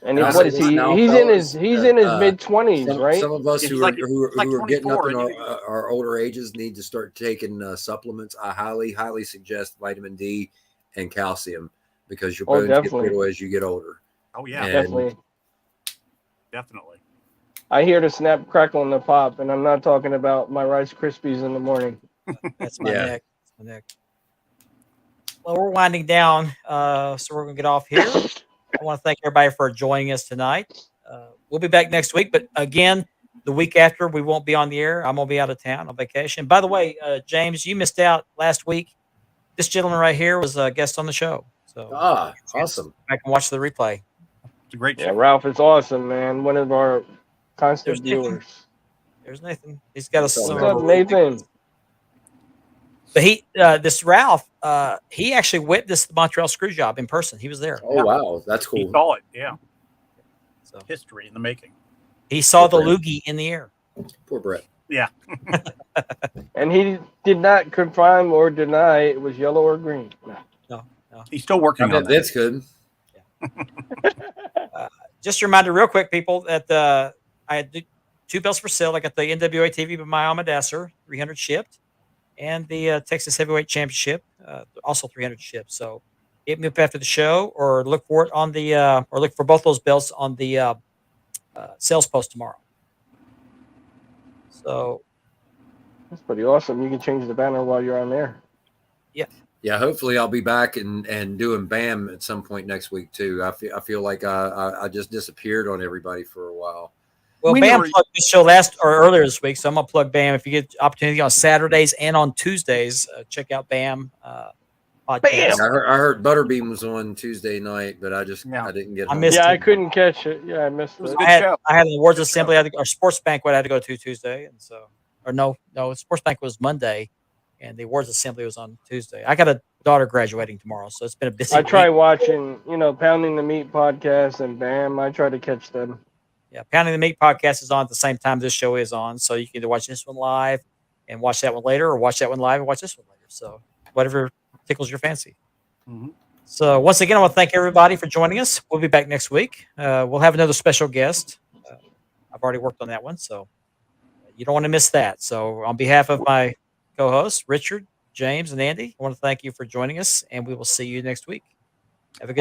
And I what say is this he? now, He's fellas, in his uh, mid-20s, right? some of us Yeah, who he's are like- who he's like are getting up 24, in and our older ages need to start taking supplements. I highly suggest vitamin D and calcium because your Oh, bones get definitely. brittle as you get older. Oh yeah, And- Definitely. definitely. I hear the snap, crackle, and the pop, and I'm not talking about my Rice Krispies in the morning. That's my Yeah. neck. That's my neck. Well, we're winding down, so we're gonna get off here. I want to thank everybody for joining us tonight. We'll be back next week, but again, the week after we won't be on the air. I'm gonna be out of town on vacation. By the way, James, you missed out last week. This gentleman right here was a guest on the show, so Awesome. back and watch the replay. It's a great Yeah, show. Ralph is awesome, man. One of our constant There's Nathan. viewers. There's Nathan. He's got What's up, some. What's up, Nathan? But this Ralph, he actually witnessed the Montreal screw job in person. He was there. Oh wow, that's He cool. saw it. Yeah, So history in the making. he saw the Good for him. loogie in the air. Poor Brett. And he did not confirm or deny it was yellow or green. No. He's still working I on bet that. Vince could. Just a reminder, real quick, people, that I had 2 belts for sale. I got the NWA TV by my Alma Dasser, 300 shipped, and the Texas Heavyweight Championship, also 300 shipped. So hit me up after the show, or look for it on the, or look for both those belts on the sales post tomorrow. So That's pretty awesome. You can change the banner while you're on there. Yeah, hopefully I'll be back and doing BAM at some point next week too. I feel like I just disappeared on everybody for a while. well, We BAM never- plugged this show earlier this week, so I'm gonna plug BAM. If you get opportunity on Saturdays and on Tuesdays, check out BAM podcast. BAM! I heard Butterbean was on Tuesday night, but I Yeah. didn't get I home. missed Yeah, it. I couldn't catch it. Yeah, I missed It was it. a good I had, show. I had an awards Good assembly, show. or sports banquet I had to go to Tuesday, and so, or no, sports banquet was Monday, and the awards assembly was on Tuesday. I got a daughter graduating tomorrow, so it's been a busy. I try week. watching, Pounding the Meat podcast and BAM. I try to catch them. Yeah, Pounding the Meat podcast is on at the same time this show is on, so you can either watch this one live and watch that one later, or watch that one live and watch this one later. So whatever tickles your fancy. Mhm. So once again, I want to thank everybody for joining us. We'll be back next week. We'll have another special guest. I've already worked on that one, so you don't want to miss that. So on behalf of my co-hosts, Richard, James, and Andy, I want to thank you for joining us, and we will see you next week. Have a good night.